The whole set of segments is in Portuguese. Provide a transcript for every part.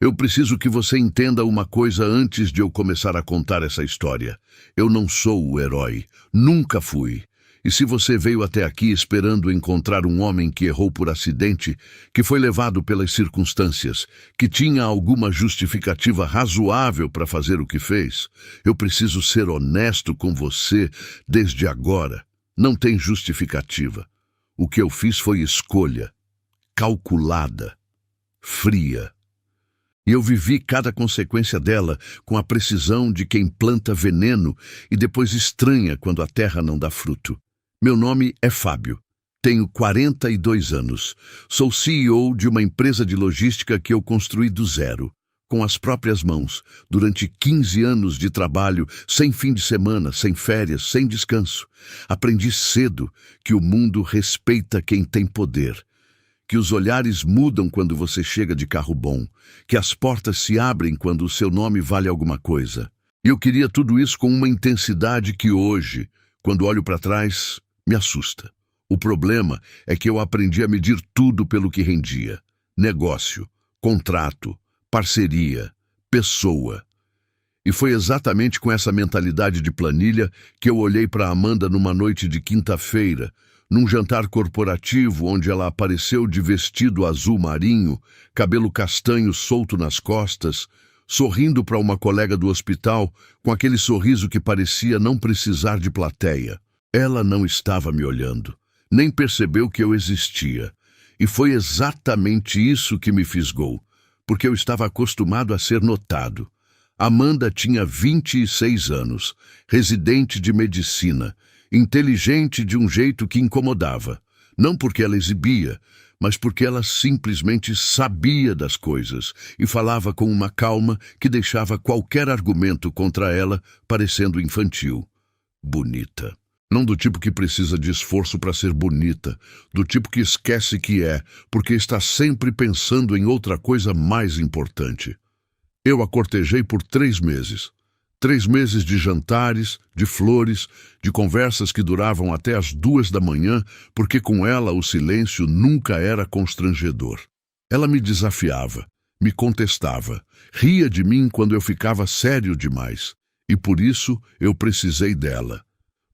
Eu preciso que você entenda uma coisa antes de eu começar a contar essa história. Eu não sou o herói. Nunca fui. E se você veio até aqui esperando encontrar um homem que errou por acidente, que foi levado pelas circunstâncias, que tinha alguma justificativa razoável para fazer o que fez, eu preciso ser honesto com você desde agora. Não tem justificativa. O que eu fiz foi escolha, calculada, fria. E eu vivi cada consequência dela com a precisão de quem planta veneno e depois estranha quando a terra não dá fruto. Meu nome é Fábio. Tenho 42 anos. Sou CEO de uma empresa de logística que eu construí do zero, com as próprias mãos, durante 15 anos de trabalho, sem fim de semana, sem férias, sem descanso. Aprendi cedo que o mundo respeita quem tem poder, que os olhares mudam quando você chega de carro bom, que as portas se abrem quando o seu nome vale alguma coisa. E eu queria tudo isso com uma intensidade que hoje, quando olho para trás, me assusta. O problema é que eu aprendi a medir tudo pelo que rendia. Negócio, contrato, parceria, pessoa. E foi exatamente com essa mentalidade de planilha que eu olhei para Amanda numa noite de quinta-feira, num jantar corporativo onde ela apareceu de vestido azul marinho, cabelo castanho solto nas costas, sorrindo para uma colega do hospital com aquele sorriso que parecia não precisar de plateia. Ela não estava me olhando, nem percebeu que eu existia. E foi exatamente isso que me fisgou, porque eu estava acostumado a ser notado. Amanda tinha 26 anos, residente de medicina, inteligente de um jeito que incomodava. Não porque ela exibia, mas porque ela simplesmente sabia das coisas e falava com uma calma que deixava qualquer argumento contra ela parecendo infantil. Bonita. Não do tipo que precisa de esforço para ser bonita, do tipo que esquece que é, porque está sempre pensando em outra coisa mais importante. Eu a cortejei por 3 meses. 3 meses de jantares, de flores, de conversas que duravam até as 2 da manhã, porque com ela o silêncio nunca era constrangedor. Ela me desafiava, me contestava, ria de mim quando eu ficava sério demais, e por isso eu precisei dela.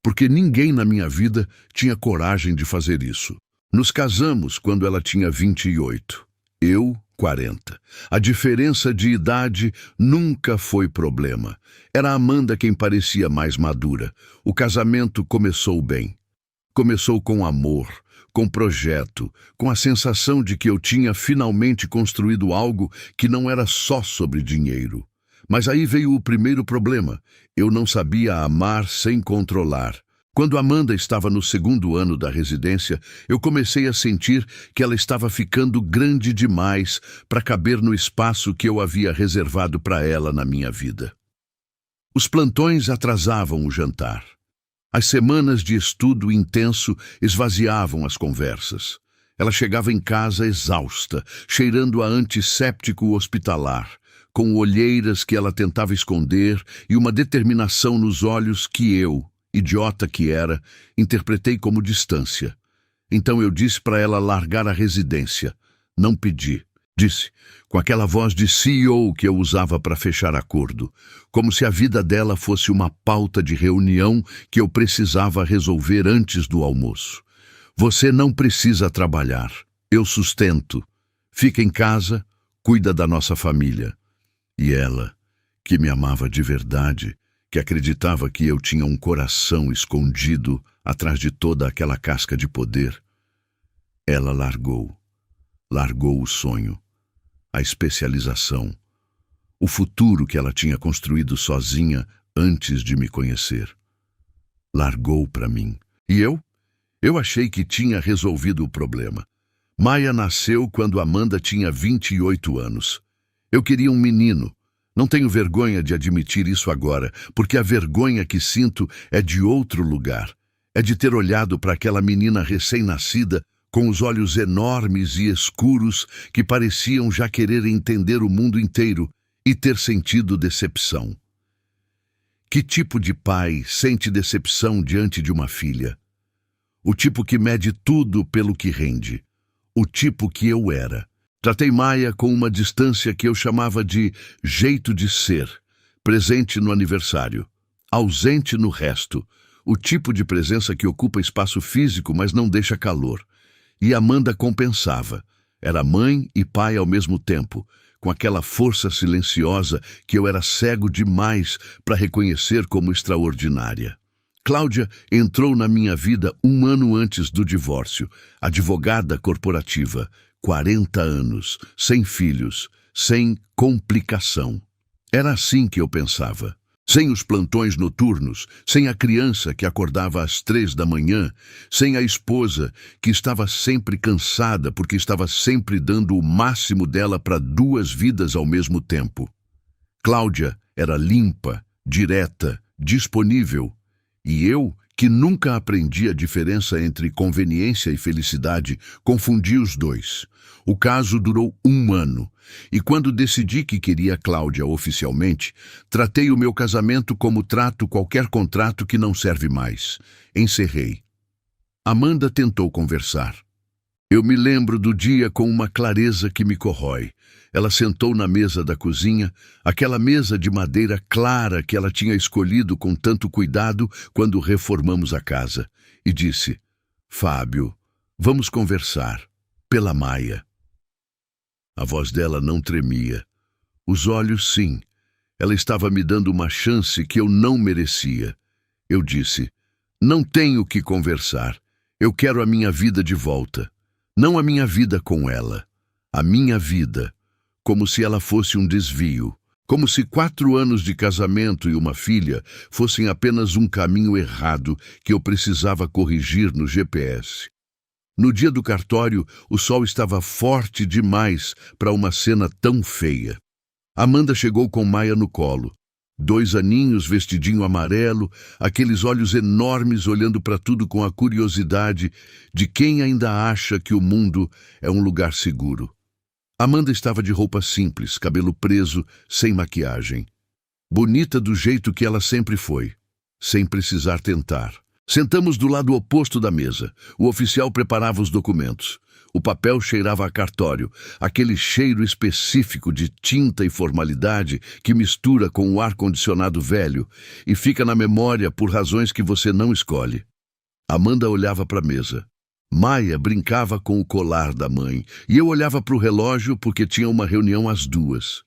Porque ninguém na minha vida tinha coragem de fazer isso. Nos casamos quando ela tinha 28, eu 40. A diferença de idade nunca foi problema. Era a Amanda quem parecia mais madura. O casamento começou bem. Começou com amor, com projeto, com a sensação de que eu tinha finalmente construído algo que não era só sobre dinheiro. Mas aí veio o primeiro problema. Eu não sabia amar sem controlar. Quando Amanda estava no 2º ano da residência, eu comecei a sentir que ela estava ficando grande demais para caber no espaço que eu havia reservado para ela na minha vida. Os plantões atrasavam o jantar. As semanas de estudo intenso esvaziavam as conversas. Ela chegava em casa exausta, cheirando a antisséptico hospitalar, com olheiras que ela tentava esconder e uma determinação nos olhos que eu, idiota que era, interpretei como distância. Então eu disse para ela largar a residência. Não pedi. Disse, com aquela voz de CEO que eu usava para fechar acordo, como se a vida dela fosse uma pauta de reunião que eu precisava resolver antes do almoço. Você não precisa trabalhar. Eu sustento. Fica em casa, cuida da nossa família. E ela, que me amava de verdade, que acreditava que eu tinha um coração escondido atrás de toda aquela casca de poder, ela largou o sonho, a especialização, o futuro que ela tinha construído sozinha antes de me conhecer. Largou para mim. E eu achei que tinha resolvido o problema. Maia nasceu quando Amanda tinha 28 anos. Eu queria um menino. Não tenho vergonha de admitir isso agora, porque a vergonha que sinto é de outro lugar. É de ter olhado para aquela menina recém-nascida com os olhos enormes e escuros que pareciam já querer entender o mundo inteiro e ter sentido decepção. Que tipo de pai sente decepção diante de uma filha? O tipo que mede tudo pelo que rende. O tipo que eu era. Tratei Maia com uma distância que eu chamava de jeito de ser, presente no aniversário, ausente no resto, o tipo de presença que ocupa espaço físico, mas não deixa calor. E Amanda compensava. Era mãe e pai ao mesmo tempo, com aquela força silenciosa que eu era cego demais para reconhecer como extraordinária. Cláudia entrou na minha vida 1 ano antes do divórcio, advogada corporativa, 40 anos, sem filhos, sem complicação. Era assim que eu pensava. Sem os plantões noturnos, sem a criança que acordava às 3 da manhã, sem a esposa que estava sempre cansada porque estava sempre dando o máximo dela para 2 vidas ao mesmo tempo. Cláudia era limpa, direta, disponível. E eu, que nunca aprendi a diferença entre conveniência e felicidade, confundi os dois. O caso durou 1 ano, e quando decidi que queria Cláudia oficialmente, tratei o meu casamento como trato qualquer contrato que não serve mais. Encerrei. Amanda tentou conversar. Eu me lembro do dia com uma clareza que me corrói. Ela sentou na mesa da cozinha, aquela mesa de madeira clara que ela tinha escolhido com tanto cuidado quando reformamos a casa, e disse: "Fábio, vamos conversar, pela Maia." A voz dela não tremia. Os olhos, sim. Ela estava me dando uma chance que eu não merecia. Eu disse: "Não tenho que conversar. Eu quero a minha vida de volta. Não a minha vida com ela. A minha vida." Como se ela fosse um desvio. Como se 4 anos de casamento e uma filha fossem apenas um caminho errado que eu precisava corrigir no GPS. No dia do cartório, o sol estava forte demais para uma cena tão feia. Amanda chegou com Maia no colo. 2 aninhos, vestidinho amarelo, aqueles olhos enormes olhando para tudo com a curiosidade de quem ainda acha que o mundo é um lugar seguro. Amanda estava de roupa simples, cabelo preso, sem maquiagem. Bonita do jeito que ela sempre foi, sem precisar tentar. Sentamos do lado oposto da mesa. O oficial preparava os documentos. O papel cheirava a cartório, aquele cheiro específico de tinta e formalidade que mistura com o ar-condicionado velho e fica na memória por razões que você não escolhe. Amanda olhava para a mesa. Maia brincava com o colar da mãe, e eu olhava para o relógio porque tinha uma reunião às 2.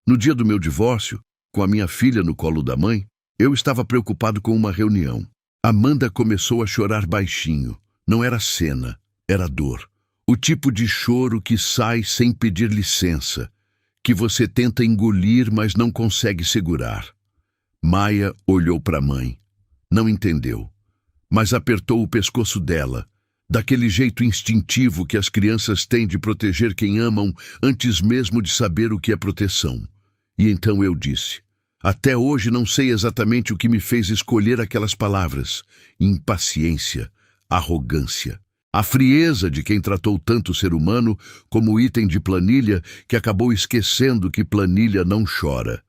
No dia do meu divórcio, com a minha filha no colo da mãe, eu estava preocupado com uma reunião. Amanda começou a chorar baixinho. Não era cena, era dor. O tipo de choro que sai sem pedir licença, que você tenta engolir, mas não consegue segurar. Maia olhou para a mãe. Não entendeu. Mas apertou o pescoço dela, daquele jeito instintivo que as crianças têm de proteger quem amam antes mesmo de saber o que é proteção. E então eu disse: "Até hoje não sei exatamente o que me fez escolher aquelas palavras. Impaciência, arrogância, a frieza de quem tratou tanto o ser humano como item de planilha que acabou esquecendo que planilha não chora."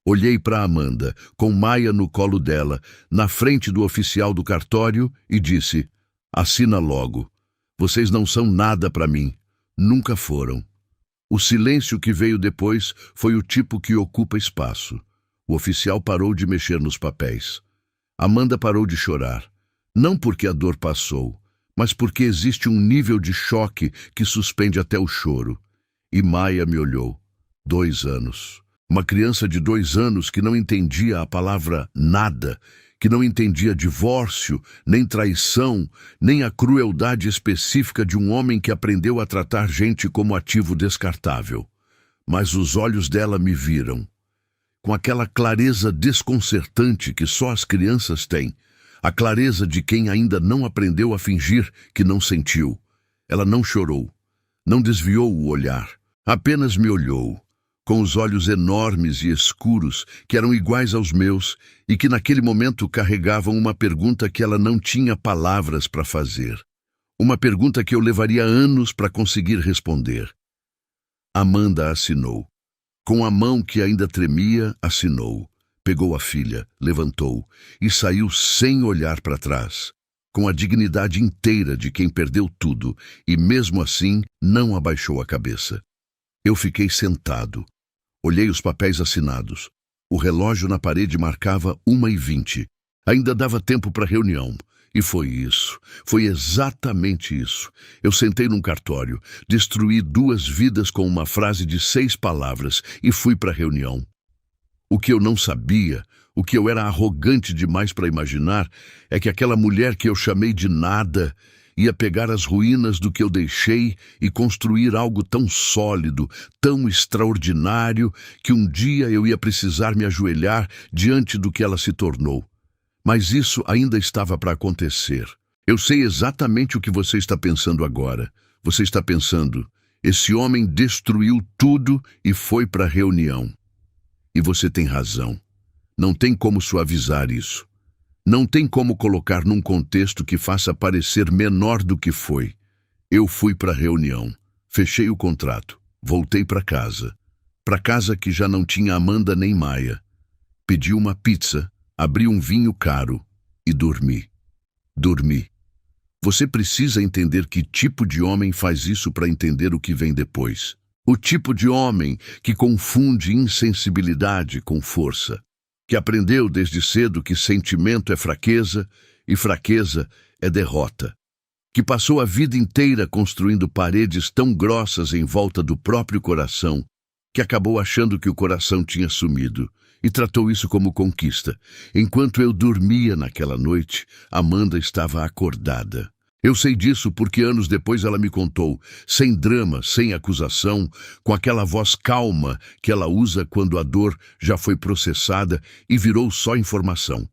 Olhei para Amanda, com Maia no colo dela, na frente do oficial do cartório, e disse: "Assina logo. Vocês não são nada para mim. Nunca foram." O silêncio que veio depois foi o tipo que ocupa espaço. O oficial parou de mexer nos papéis. Amanda parou de chorar. Não porque a dor passou, mas porque existe um nível de choque que suspende até o choro. E Maia me olhou. 2 anos. Uma criança de 2 anos que não entendia a palavra nada, que não entendia divórcio, nem traição, nem a crueldade específica de um homem que aprendeu a tratar gente como ativo descartável. Mas os olhos dela me viram, com aquela clareza desconcertante que só as crianças têm, a clareza de quem ainda não aprendeu a fingir que não sentiu. Ela não chorou, não desviou o olhar, apenas me olhou, com os olhos enormes e escuros que eram iguais aos meus e que naquele momento carregavam uma pergunta que ela não tinha palavras para fazer. Uma pergunta que eu levaria anos para conseguir responder. Amanda assinou. Com a mão que ainda tremia, assinou. Pegou a filha, levantou e saiu sem olhar para trás, com a dignidade inteira de quem perdeu tudo e, mesmo assim, não abaixou a cabeça. Eu fiquei sentado. Olhei os papéis assinados. O relógio na parede marcava 1h20. Ainda dava tempo para a reunião. E foi isso. Foi exatamente isso. Eu sentei num cartório, destruí 2 vidas com uma frase de 6 palavras e fui para a reunião. O que eu não sabia, o que eu era arrogante demais para imaginar, é que aquela mulher que eu chamei de nada ia pegar as ruínas do que eu deixei e construir algo tão sólido, tão extraordinário, que um dia eu ia precisar me ajoelhar diante do que ela se tornou. Mas isso ainda estava para acontecer. Eu sei exatamente o que você está pensando agora. Você está pensando, esse homem destruiu tudo e foi para a reunião. E você tem razão. Não tem como suavizar isso. Não tem como colocar num contexto que faça parecer menor do que foi. Eu fui para a reunião, fechei o contrato, voltei para casa que já não tinha Amanda nem Maia. Pedi uma pizza, abri um vinho caro e dormi. Dormi. Você precisa entender que tipo de homem faz isso para entender o que vem depois. O tipo de homem que confunde insensibilidade com força. Que aprendeu desde cedo que sentimento é fraqueza e fraqueza é derrota. Que passou a vida inteira construindo paredes tão grossas em volta do próprio coração que acabou achando que o coração tinha sumido e tratou isso como conquista. Enquanto eu dormia naquela noite, Amanda estava acordada. Eu sei disso porque anos depois ela me contou, sem drama, sem acusação, com aquela voz calma que ela usa quando a dor já foi processada e virou só informação.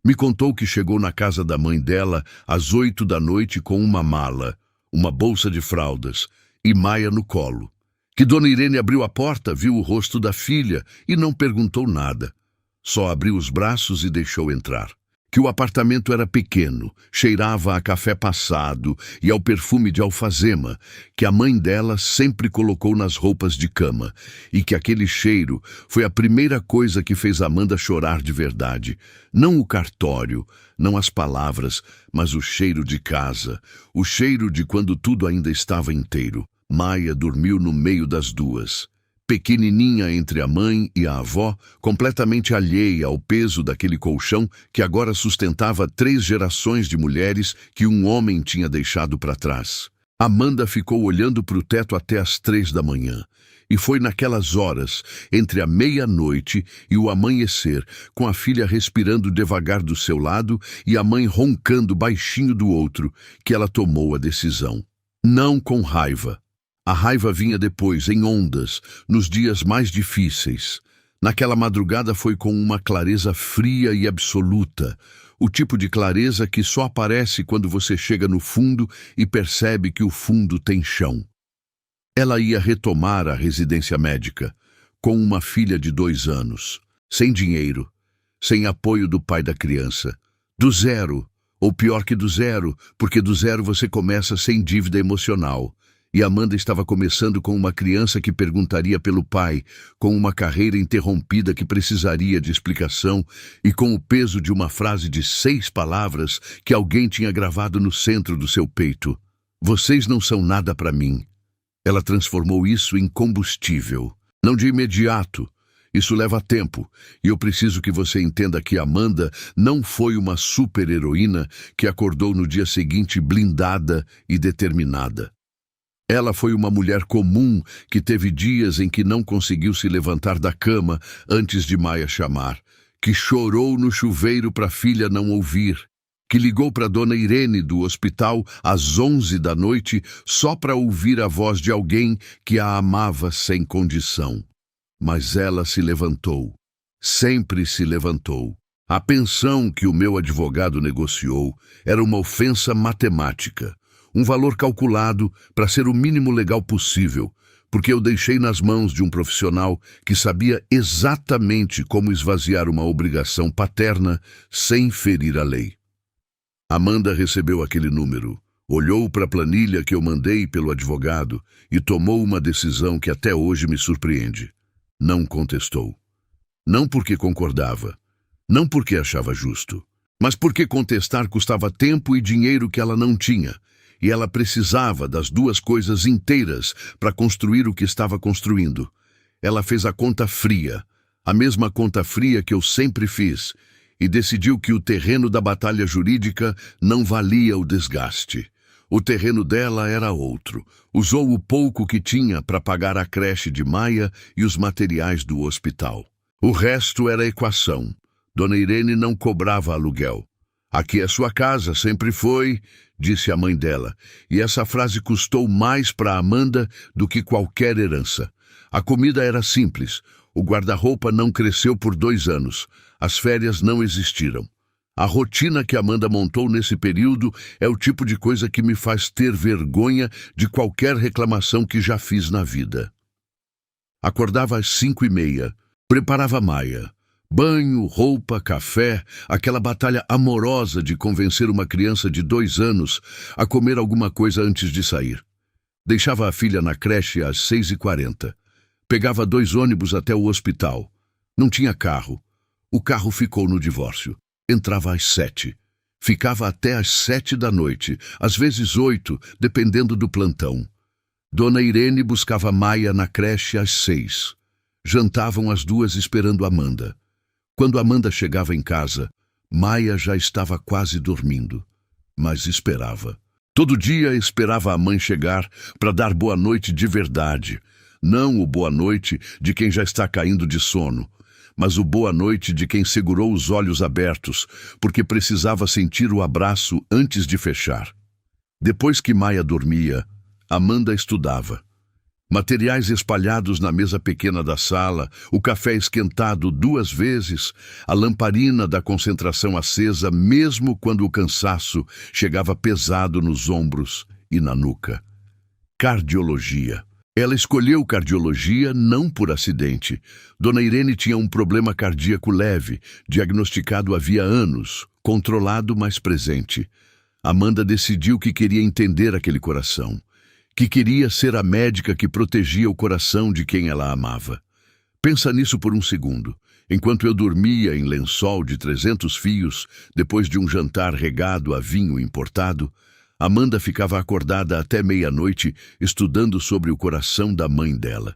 Me contou que chegou na casa da mãe dela às 8 da noite com uma mala, uma bolsa de fraldas e Maia no colo. Que Dona Irene abriu a porta, viu o rosto da filha e não perguntou nada. Só abriu os braços e deixou entrar. Que o apartamento era pequeno, cheirava a café passado e ao perfume de alfazema, que a mãe dela sempre colocou nas roupas de cama, e que aquele cheiro foi a primeira coisa que fez Amanda chorar de verdade. Não o cartório, não as palavras, mas o cheiro de casa, o cheiro de quando tudo ainda estava inteiro. Maia dormiu no meio das duas. Pequenininha entre a mãe e a avó, completamente alheia ao peso daquele colchão que agora sustentava 3 gerações de mulheres que um homem tinha deixado para trás. Amanda ficou olhando para o teto até às 3 da manhã. E foi naquelas horas, entre a meia-noite e o amanhecer, com a filha respirando devagar do seu lado e a mãe roncando baixinho do outro, que ela tomou a decisão. Não com raiva. A raiva vinha depois, em ondas, nos dias mais difíceis. Naquela madrugada foi com uma clareza fria e absoluta, o tipo de clareza que só aparece quando você chega no fundo e percebe que o fundo tem chão. Ela ia retomar a residência médica, com uma filha de 2 anos, sem dinheiro, sem apoio do pai da criança, do zero, ou pior que do zero, porque do zero você começa sem dívida emocional. E Amanda estava começando com uma criança que perguntaria pelo pai, com uma carreira interrompida que precisaria de explicação e com o peso de uma frase de 6 palavras que alguém tinha gravado no centro do seu peito. Vocês não são nada para mim. Ela transformou isso em combustível. Não de imediato. Isso leva tempo, e eu preciso que você entenda que Amanda não foi uma super-heroína que acordou no dia seguinte blindada e determinada. Ela foi uma mulher comum que teve dias em que não conseguiu se levantar da cama antes de Maia chamar, que chorou no chuveiro para a filha não ouvir, que ligou para Dona Irene do hospital às 11 da noite só para ouvir a voz de alguém que a amava sem condição. Mas ela se levantou, sempre se levantou. A pensão que o meu advogado negociou era uma ofensa matemática. Um valor calculado para ser o mínimo legal possível, porque eu deixei nas mãos de um profissional que sabia exatamente como esvaziar uma obrigação paterna sem ferir a lei. Amanda recebeu aquele número, olhou para a planilha que eu mandei pelo advogado e tomou uma decisão que até hoje me surpreende. Não contestou. Não porque concordava, não porque achava justo, Mas porque contestar custava tempo e dinheiro que ela não tinha, e ela precisava das duas coisas inteiras para construir o que estava construindo. Ela fez a conta fria, a mesma conta fria que eu sempre fiz, e decidiu que o terreno da batalha jurídica não valia o desgaste. O terreno dela era outro. Usou o pouco que tinha para pagar a creche de Maia e os materiais do hospital. O resto era equação. Dona Irene não cobrava aluguel. Aqui é sua casa, sempre foi, disse a mãe dela, e essa frase custou mais para Amanda do que qualquer herança. A comida era simples. O guarda-roupa não cresceu por 2 anos. As férias não existiram. A rotina que Amanda montou nesse período é o tipo de coisa que me faz ter vergonha de qualquer reclamação que já fiz na vida. Acordava às 5h30, preparava Maia. Banho, roupa, café, aquela batalha amorosa de convencer uma criança de 2 anos a comer alguma coisa antes de sair. Deixava a filha na creche às 6h40. Pegava 2 ônibus até o hospital. Não tinha carro. O carro ficou no divórcio. Entrava às 7. Ficava até às 7 da noite, às vezes 8, dependendo do plantão. Dona Irene buscava Maia na creche às 6. Jantavam as duas esperando Amanda. Quando Amanda chegava em casa, Maia já estava quase dormindo, mas esperava. Todo dia esperava a mãe chegar para dar boa noite de verdade. Não o boa noite de quem já está caindo de sono, mas o boa noite de quem segurou os olhos abertos, porque precisava sentir o abraço antes de fechar. Depois que Maia dormia, Amanda estudava. Materiais espalhados na mesa pequena da sala, o café esquentado 2 vezes, a lamparina da concentração acesa mesmo quando o cansaço chegava pesado nos ombros e na nuca. Cardiologia. Ela escolheu cardiologia não por acidente. Dona Irene tinha um problema cardíaco leve, diagnosticado havia anos, controlado mas presente. Amanda decidiu que queria entender aquele coração, que queria ser a médica que protegia o coração de quem ela amava. Pensa nisso por um segundo. Enquanto eu dormia em lençol de 300 fios, depois de um jantar regado a vinho importado, Amanda ficava acordada até meia-noite estudando sobre o coração da mãe dela.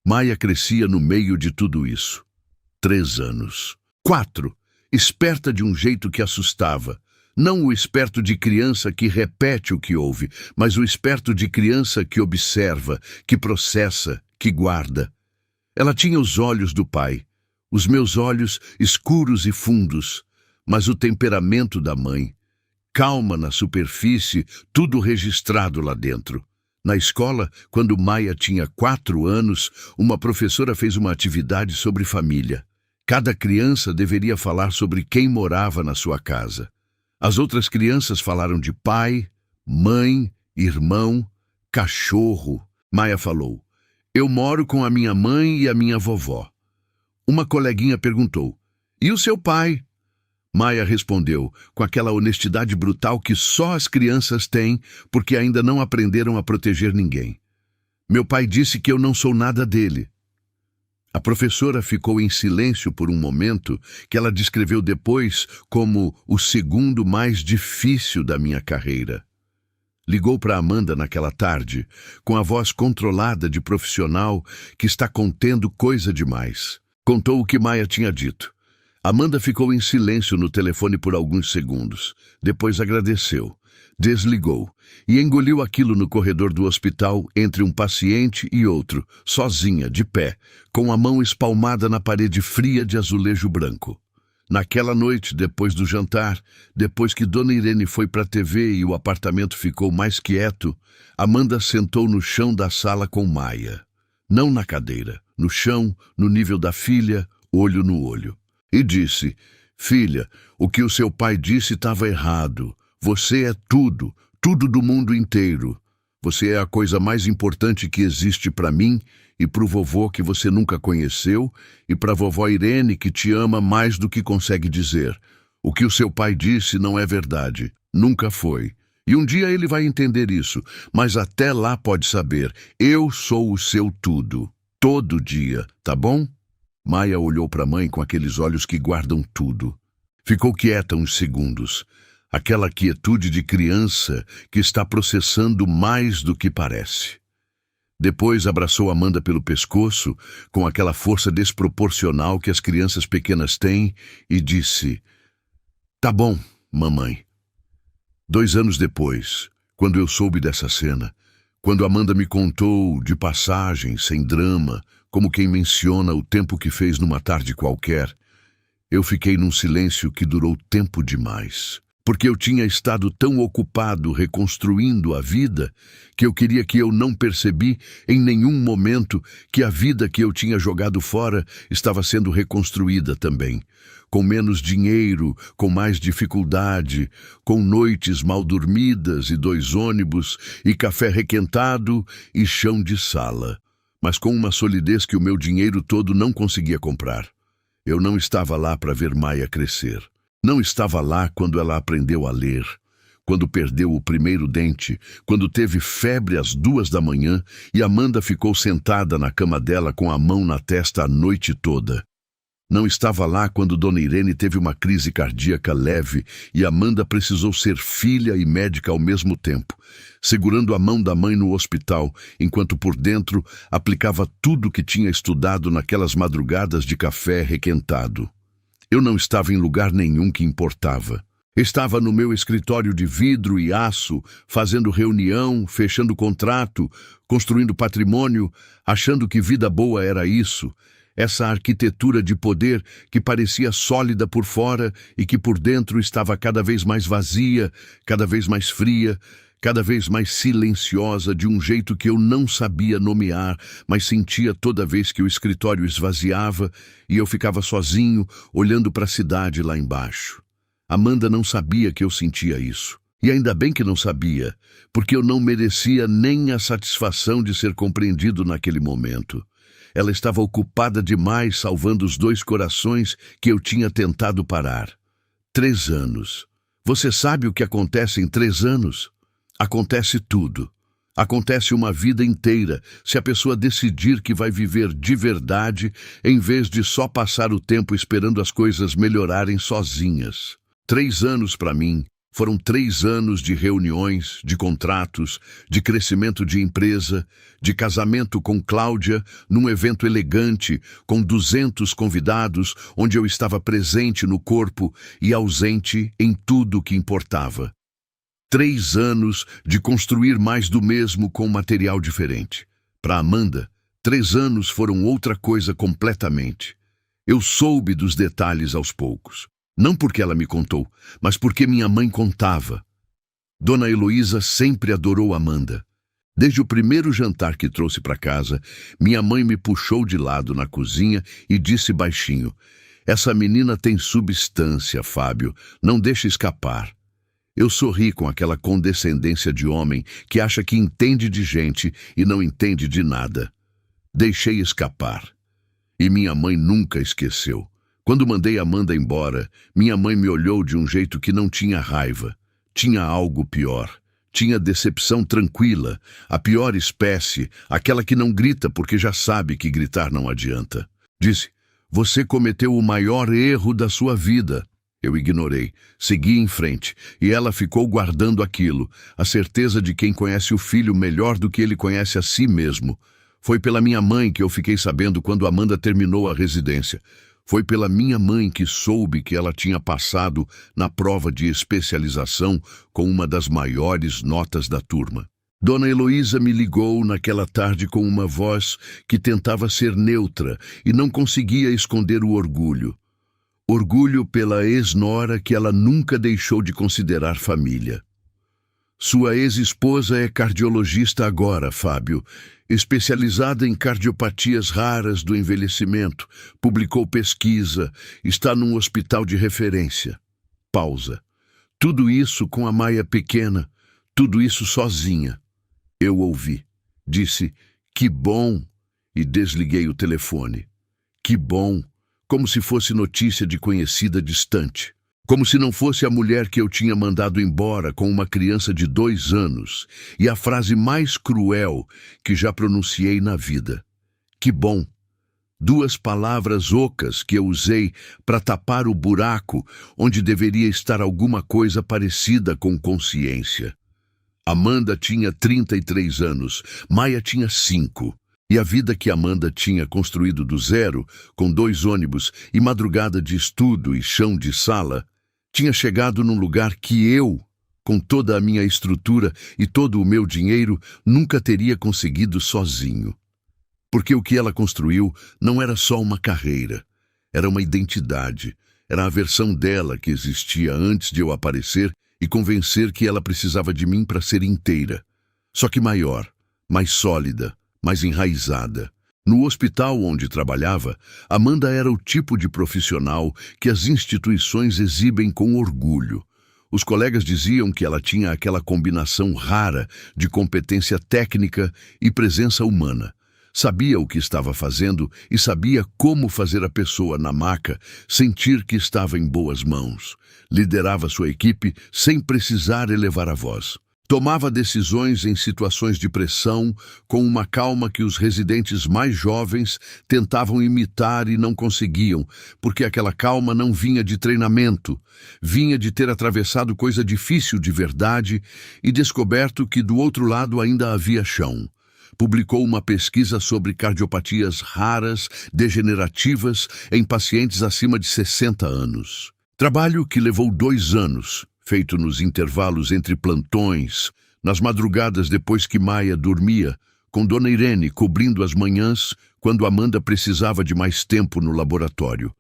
Maia crescia no meio de tudo isso. 3 anos. 4. Esperta de um jeito que assustava. Não o esperto de criança que repete o que ouve, mas o esperto de criança que observa, que processa, que guarda. Ela tinha os olhos do pai, os meus olhos escuros e fundos, mas o temperamento da mãe. Calma na superfície, tudo registrado lá dentro. Na escola, quando Maia tinha 4 anos, uma professora fez uma atividade sobre família. Cada criança deveria falar sobre quem morava na sua casa. As outras crianças falaram de pai, mãe, irmão, cachorro. Maia falou: "Eu moro com a minha mãe e a minha vovó." Uma coleguinha perguntou: "E o seu pai?" Maia respondeu, com aquela honestidade brutal que só as crianças têm, porque ainda não aprenderam a proteger ninguém. "Meu pai disse que eu não sou nada dele." A professora ficou em silêncio por um momento, que ela descreveu depois como o segundo mais difícil da minha carreira. Ligou para Amanda naquela tarde, com a voz controlada de profissional que está contendo coisa demais. Contou o que Maia tinha dito. Amanda ficou em silêncio no telefone por alguns segundos. Depois agradeceu, desligou e engoliu aquilo no corredor do hospital entre um paciente e outro, sozinha, de pé, com a mão espalmada na parede fria de azulejo branco. Naquela noite, depois do jantar, depois que Dona Irene foi para a TV e o apartamento ficou mais quieto, Amanda sentou no chão da sala com Maia. Não na cadeira, no chão, no nível da filha, olho no olho. E disse: "Filha, o que o seu pai disse estava errado. Você é tudo, tudo do mundo inteiro. Você é a coisa mais importante que existe para mim e para o vovô que você nunca conheceu e para a vovó Irene que te ama mais do que consegue dizer. O que o seu pai disse não é verdade. Nunca foi. E um dia ele vai entender isso, mas até lá pode saber, eu sou o seu tudo. Todo dia, tá bom?" Maia olhou para a mãe com aqueles olhos que guardam tudo. Ficou quieta uns segundos, aquela quietude de criança que está processando mais do que parece. Depois abraçou Amanda pelo pescoço, com aquela força desproporcional que as crianças pequenas têm, e disse: "Tá bom, mamãe." 2 anos depois, quando eu soube dessa cena, quando Amanda me contou, de passagem, sem drama, como quem menciona o tempo que fez numa tarde qualquer, eu fiquei num silêncio que durou tempo demais. Porque eu tinha estado tão ocupado reconstruindo a vida que eu não percebi em nenhum momento que a vida que eu tinha jogado fora estava sendo reconstruída também. Com menos dinheiro, com mais dificuldade, com noites mal dormidas e 2 ônibus, e café requentado e chão de sala. Mas com uma solidez que o meu dinheiro todo não conseguia comprar. Eu não estava lá para ver Maia crescer. Não estava lá quando ela aprendeu a ler, quando perdeu o primeiro dente, quando teve febre às 2 da manhã e Amanda ficou sentada na cama dela com a mão na testa a noite toda. Não estava lá quando Dona Irene teve uma crise cardíaca leve e Amanda precisou ser filha e médica ao mesmo tempo, segurando a mão da mãe no hospital, enquanto por dentro aplicava tudo que tinha estudado naquelas madrugadas de café requentado. Eu não estava em lugar nenhum que importava. Estava no meu escritório de vidro e aço, fazendo reunião, fechando contrato, construindo patrimônio, achando que vida boa era isso, essa arquitetura de poder que parecia sólida por fora e que por dentro estava cada vez mais vazia, cada vez mais fria, cada vez mais silenciosa, de um jeito que eu não sabia nomear, mas sentia toda vez que o escritório esvaziava e eu ficava sozinho, olhando para a cidade lá embaixo. Amanda não sabia que eu sentia isso. E ainda bem que não sabia, porque eu não merecia nem a satisfação de ser compreendido naquele momento. Ela estava ocupada demais salvando os 2 corações que eu tinha tentado parar. 3 anos. Você sabe o que acontece em 3 anos? Acontece tudo. Acontece uma vida inteira se a pessoa decidir que vai viver de verdade em vez de só passar o tempo esperando as coisas melhorarem sozinhas. 3 anos para mim foram 3 anos de reuniões, de contratos, de crescimento de empresa, de casamento com Cláudia, num evento elegante, com 200 convidados, onde eu estava presente no corpo e ausente em tudo que importava. 3 anos de construir mais do mesmo com material diferente. Para Amanda, 3 anos foram outra coisa completamente. Eu soube dos detalhes aos poucos. Não porque ela me contou, mas porque minha mãe contava. Dona Heloísa sempre adorou Amanda. Desde o primeiro jantar que trouxe para casa, minha mãe me puxou de lado na cozinha e disse baixinho: "Essa menina tem substância, Fábio, não deixe escapar." Eu sorri com aquela condescendência de homem que acha que entende de gente e não entende de nada. Deixei escapar. E minha mãe nunca esqueceu. Quando mandei Amanda embora, minha mãe me olhou de um jeito que não tinha raiva. Tinha algo pior. Tinha decepção tranquila, a pior espécie, aquela que não grita porque já sabe que gritar não adianta. Disse: "Você cometeu o maior erro da sua vida." Eu ignorei, segui em frente, e ela ficou guardando aquilo, a certeza de quem conhece o filho melhor do que ele conhece a si mesmo. Foi pela minha mãe que eu fiquei sabendo quando Amanda terminou a residência. Foi pela minha mãe que soube que ela tinha passado na prova de especialização com uma das maiores notas da turma. Dona Heloísa me ligou naquela tarde com uma voz que tentava ser neutra e não conseguia esconder o orgulho. Orgulho pela ex-nora que ela nunca deixou de considerar família. "Sua ex-esposa é cardiologista agora, Fábio, especializada em cardiopatias raras do envelhecimento, publicou pesquisa, está num hospital de referência." Pausa. Tudo isso com a Maia pequena, tudo isso sozinha. Eu ouvi. Disse: "Que bom!" e desliguei o telefone. Que bom! Como se fosse notícia de conhecida distante. Como se não fosse a mulher que eu tinha mandado embora com uma criança de 2 anos, e a frase mais cruel que já pronunciei na vida. Que bom! Duas palavras ocas que eu usei para tapar o buraco onde deveria estar alguma coisa parecida com consciência. Amanda tinha 33 anos, Maia tinha 5. E a vida que Amanda tinha construído do zero, com 2 ônibus e madrugada de estudo e chão de sala, tinha chegado num lugar que eu, com toda a minha estrutura e todo o meu dinheiro, nunca teria conseguido sozinho. Porque o que ela construiu não era só uma carreira, era uma identidade, era a versão dela que existia antes de eu aparecer e convencer que ela precisava de mim para ser inteira. Só que maior, mais sólida, mais enraizada. No hospital onde trabalhava, Amanda era o tipo de profissional que as instituições exibem com orgulho. Os colegas diziam que ela tinha aquela combinação rara de competência técnica e presença humana. Sabia o que estava fazendo e sabia como fazer a pessoa na maca sentir que estava em boas mãos. Liderava sua equipe sem precisar elevar a voz. Tomava decisões em situações de pressão com uma calma que os residentes mais jovens tentavam imitar e não conseguiam, porque aquela calma não vinha de treinamento, vinha de ter atravessado coisa difícil de verdade e descoberto que do outro lado ainda havia chão. Publicou uma pesquisa sobre cardiopatias raras, degenerativas, em pacientes acima de 60 anos. Trabalho que levou 2 anos, feito nos intervalos entre plantões, nas madrugadas depois que Maia dormia, com Dona Irene cobrindo as manhãs quando Amanda precisava de mais tempo no laboratório.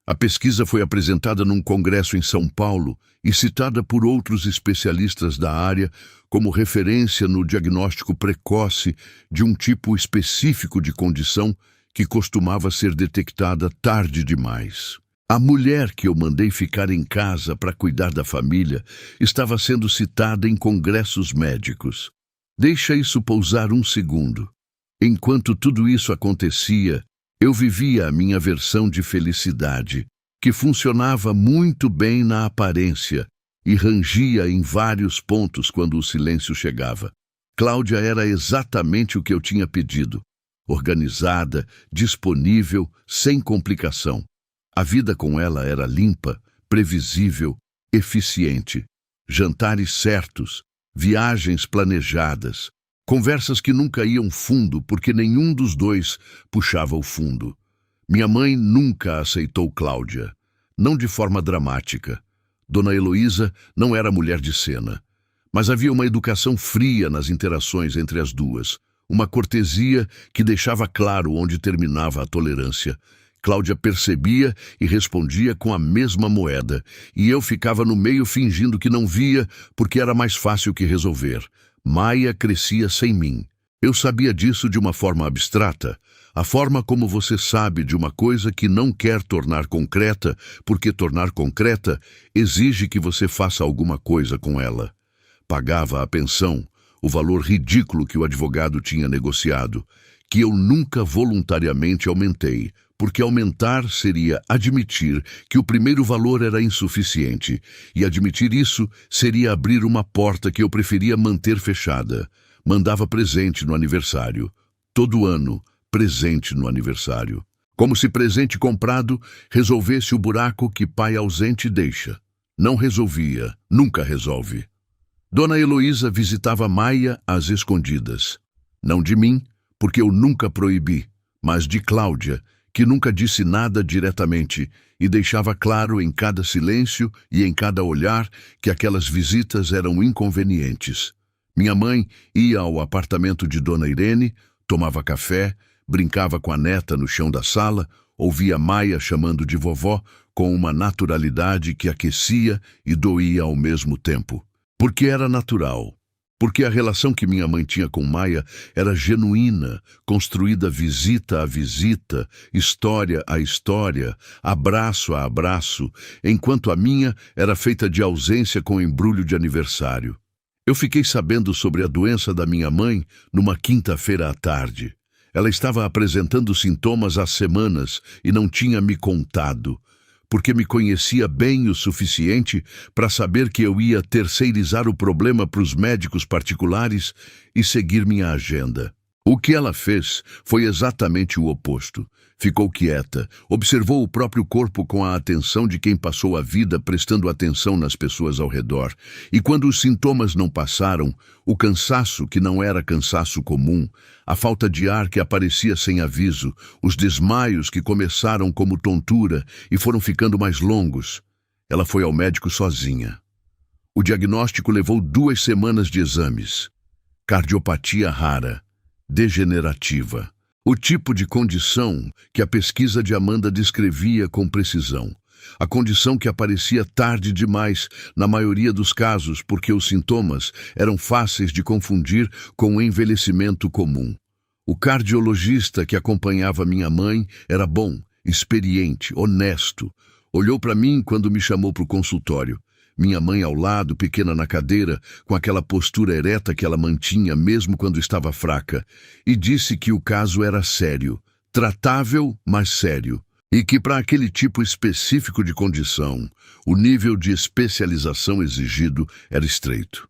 A pesquisa foi apresentada num congresso em São Paulo e citada por outros especialistas da área como referência no diagnóstico precoce de um tipo específico de condição que costumava ser detectada tarde demais. A mulher que eu mandei ficar em casa para cuidar da família estava sendo citada em congressos médicos. Deixa isso pousar um segundo. Enquanto tudo isso acontecia, eu vivia a minha versão de felicidade, que funcionava muito bem na aparência e rangia em vários pontos quando o silêncio chegava. Cláudia era exatamente o que eu tinha pedido. Organizada, disponível, sem complicação. A vida com ela era limpa, previsível, eficiente. Jantares certos, viagens planejadas, conversas que nunca iam fundo porque nenhum dos dois puxava o fundo. Minha mãe nunca aceitou Cláudia, não de forma dramática. Dona Heloísa não era mulher de cena, mas havia uma educação fria nas interações entre as duas, uma cortesia que deixava claro onde terminava a tolerância. Cláudia percebia e respondia com a mesma moeda, e eu ficava no meio fingindo que não via, porque era mais fácil que resolver. Maia crescia sem mim. Eu sabia disso de uma forma abstrata, a forma como você sabe de uma coisa que não quer tornar concreta, porque tornar concreta exige que você faça alguma coisa com ela. Pagava a pensão, o valor ridículo que o advogado tinha negociado, que eu nunca voluntariamente aumentei, porque aumentar seria admitir que o primeiro valor era insuficiente, e admitir isso seria abrir uma porta que eu preferia manter fechada. Mandava presente no aniversário. Todo ano, presente no aniversário. Como se presente comprado resolvesse o buraco que pai ausente deixa. Não resolvia, nunca resolve. Dona Heloísa visitava Maia às escondidas. Não de mim, porque eu nunca proibi, mas de Cláudia, que nunca disse nada diretamente e deixava claro em cada silêncio e em cada olhar que aquelas visitas eram inconvenientes. Minha mãe ia ao apartamento de Dona Irene, tomava café, brincava com a neta no chão da sala, ouvia Maia chamando de vovó com uma naturalidade que aquecia e doía ao mesmo tempo. Porque era natural. Porque a relação que minha mãe tinha com Maia era genuína, construída visita a visita, história a história, abraço a abraço, enquanto a minha era feita de ausência com embrulho de aniversário. Eu fiquei sabendo sobre a doença da minha mãe numa quinta-feira à tarde. Ela estava apresentando sintomas há semanas e não tinha me contado, porque me conhecia bem o suficiente para saber que eu ia terceirizar o problema para os médicos particulares e seguir minha agenda. O que ela fez foi exatamente o oposto. Ficou quieta, observou o próprio corpo com a atenção de quem passou a vida prestando atenção nas pessoas ao redor. E quando os sintomas não passaram, o cansaço que não era cansaço comum, a falta de ar que aparecia sem aviso, os desmaios que começaram como tontura e foram ficando mais longos, ela foi ao médico sozinha. O diagnóstico levou 2 semanas de exames. Cardiopatia rara, degenerativa. O tipo de condição que a pesquisa de Amanda descrevia com precisão. A condição que aparecia tarde demais, na maioria dos casos, porque os sintomas eram fáceis de confundir com o envelhecimento comum. O cardiologista que acompanhava minha mãe era bom, experiente, honesto. Olhou para mim quando me chamou para o consultório. Minha mãe ao lado, pequena na cadeira, com aquela postura ereta que ela mantinha mesmo quando estava fraca, e disse que o caso era sério, tratável, mas sério, e que para aquele tipo específico de condição, o nível de especialização exigido era estreito.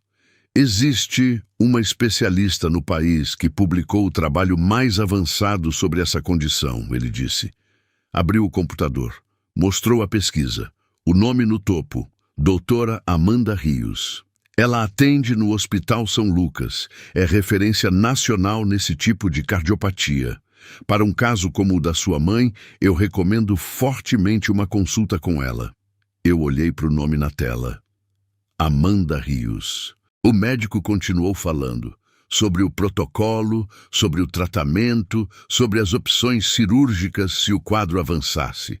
Existe uma especialista no país que publicou o trabalho mais avançado sobre essa condição, ele disse. Abriu o computador, mostrou a pesquisa, o nome no topo, Doutora Amanda Rios. Ela atende no Hospital São Lucas, é referência nacional nesse tipo de cardiopatia. Para um caso como o da sua mãe, eu recomendo fortemente uma consulta com ela. Eu olhei para o nome na tela. Amanda Rios. O médico continuou falando sobre o protocolo, sobre o tratamento, sobre as opções cirúrgicas se o quadro avançasse.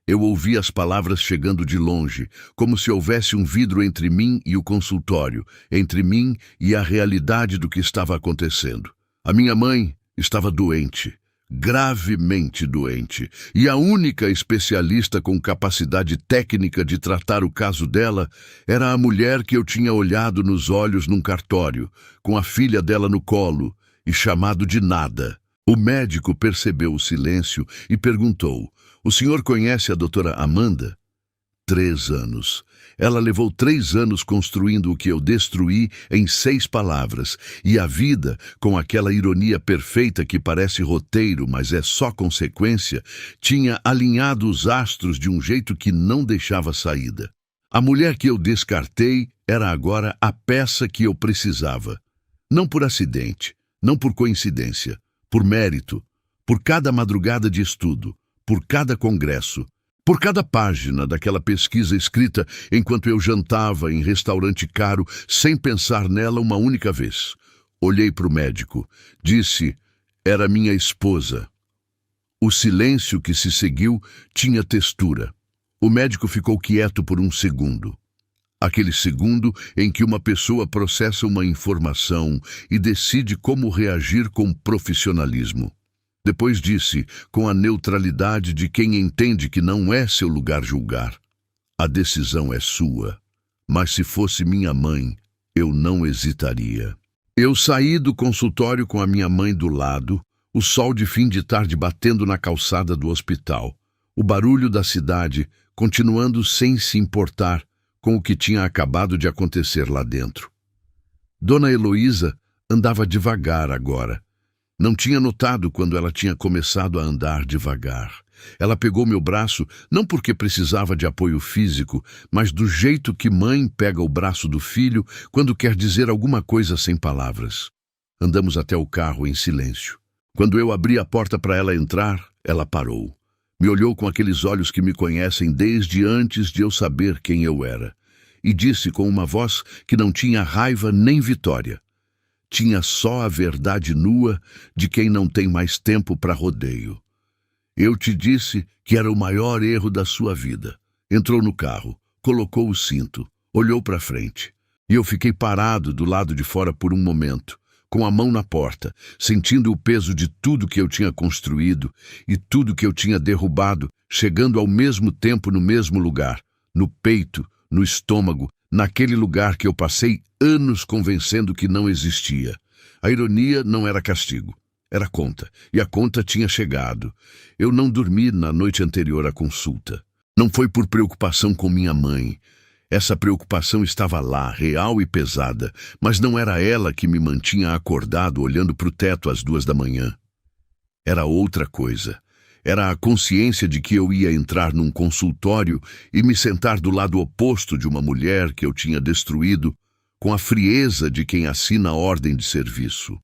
Eu ouvi as palavras chegando de longe, como se houvesse um vidro entre mim e o consultório, entre mim e a realidade do que estava acontecendo. A minha mãe estava doente, gravemente doente, e a única especialista com capacidade técnica de tratar o caso dela era a mulher que eu tinha olhado nos olhos num cartório, com a filha dela no colo, e chamado de nada. O médico percebeu o silêncio e perguntou: "O senhor conhece a doutora Amanda?" 3 anos. Ela levou 3 anos construindo o que eu destruí em 6 palavras, e a vida, com aquela ironia perfeita que parece roteiro, mas é só consequência, tinha alinhado os astros de um jeito que não deixava saída. A mulher que eu descartei era agora a peça que eu precisava. Não por acidente, não por coincidência, por mérito, por cada madrugada de estudo, por cada congresso, por cada página daquela pesquisa escrita enquanto eu jantava em restaurante caro sem pensar nela uma única vez. Olhei para o médico. Disse: "Era minha esposa." O silêncio que se seguiu tinha textura. O médico ficou quieto por um segundo. Aquele segundo em que uma pessoa processa uma informação e decide como reagir com profissionalismo. Depois disse, com a neutralidade de quem entende que não é seu lugar julgar: "A decisão é sua, mas se fosse minha mãe, eu não hesitaria." Eu saí do consultório com a minha mãe do lado, o sol de fim de tarde batendo na calçada do hospital, o barulho da cidade continuando sem se importar com o que tinha acabado de acontecer lá dentro. Dona Heloísa andava devagar agora. Não tinha notado quando ela tinha começado a andar devagar. Ela pegou meu braço, não porque precisava de apoio físico, mas do jeito que mãe pega o braço do filho quando quer dizer alguma coisa sem palavras. Andamos até o carro em silêncio. Quando eu abri a porta para ela entrar, ela parou. Me olhou com aqueles olhos que me conhecem desde antes de eu saber quem eu era, e disse com uma voz que não tinha raiva nem vitória. Tinha só a verdade nua de quem não tem mais tempo para rodeio. "Eu te disse que era o maior erro da sua vida." Entrou no carro, colocou o cinto, olhou para frente. E eu fiquei parado do lado de fora por um momento, com a mão na porta, sentindo o peso de tudo que eu tinha construído e tudo que eu tinha derrubado, chegando ao mesmo tempo no mesmo lugar, no peito, no estômago, naquele lugar que eu passei anos convencendo que não existia. A ironia não era castigo, era conta, e a conta tinha chegado. Eu não dormi na noite anterior à consulta. Não foi por preocupação com minha mãe. Essa preocupação estava lá, real e pesada, mas não era ela que me mantinha acordado olhando para o teto às 2 da manhã. Era outra coisa. Era a consciência de que eu ia entrar num consultório e me sentar do lado oposto de uma mulher que eu tinha destruído com a frieza de quem assina a ordem de serviço.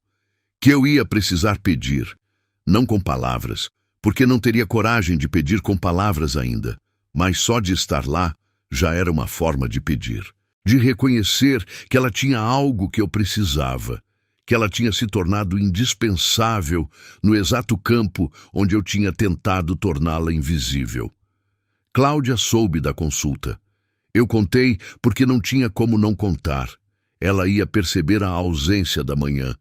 Que eu ia precisar pedir, não com palavras, porque não teria coragem de pedir com palavras ainda, mas só de estar lá já era uma forma de pedir, de reconhecer que ela tinha algo que eu precisava, que ela tinha se tornado indispensável no exato campo onde eu tinha tentado torná-la invisível. Cláudia soube da consulta. Eu contei porque não tinha como não contar. Ela ia perceber a ausência da manhã,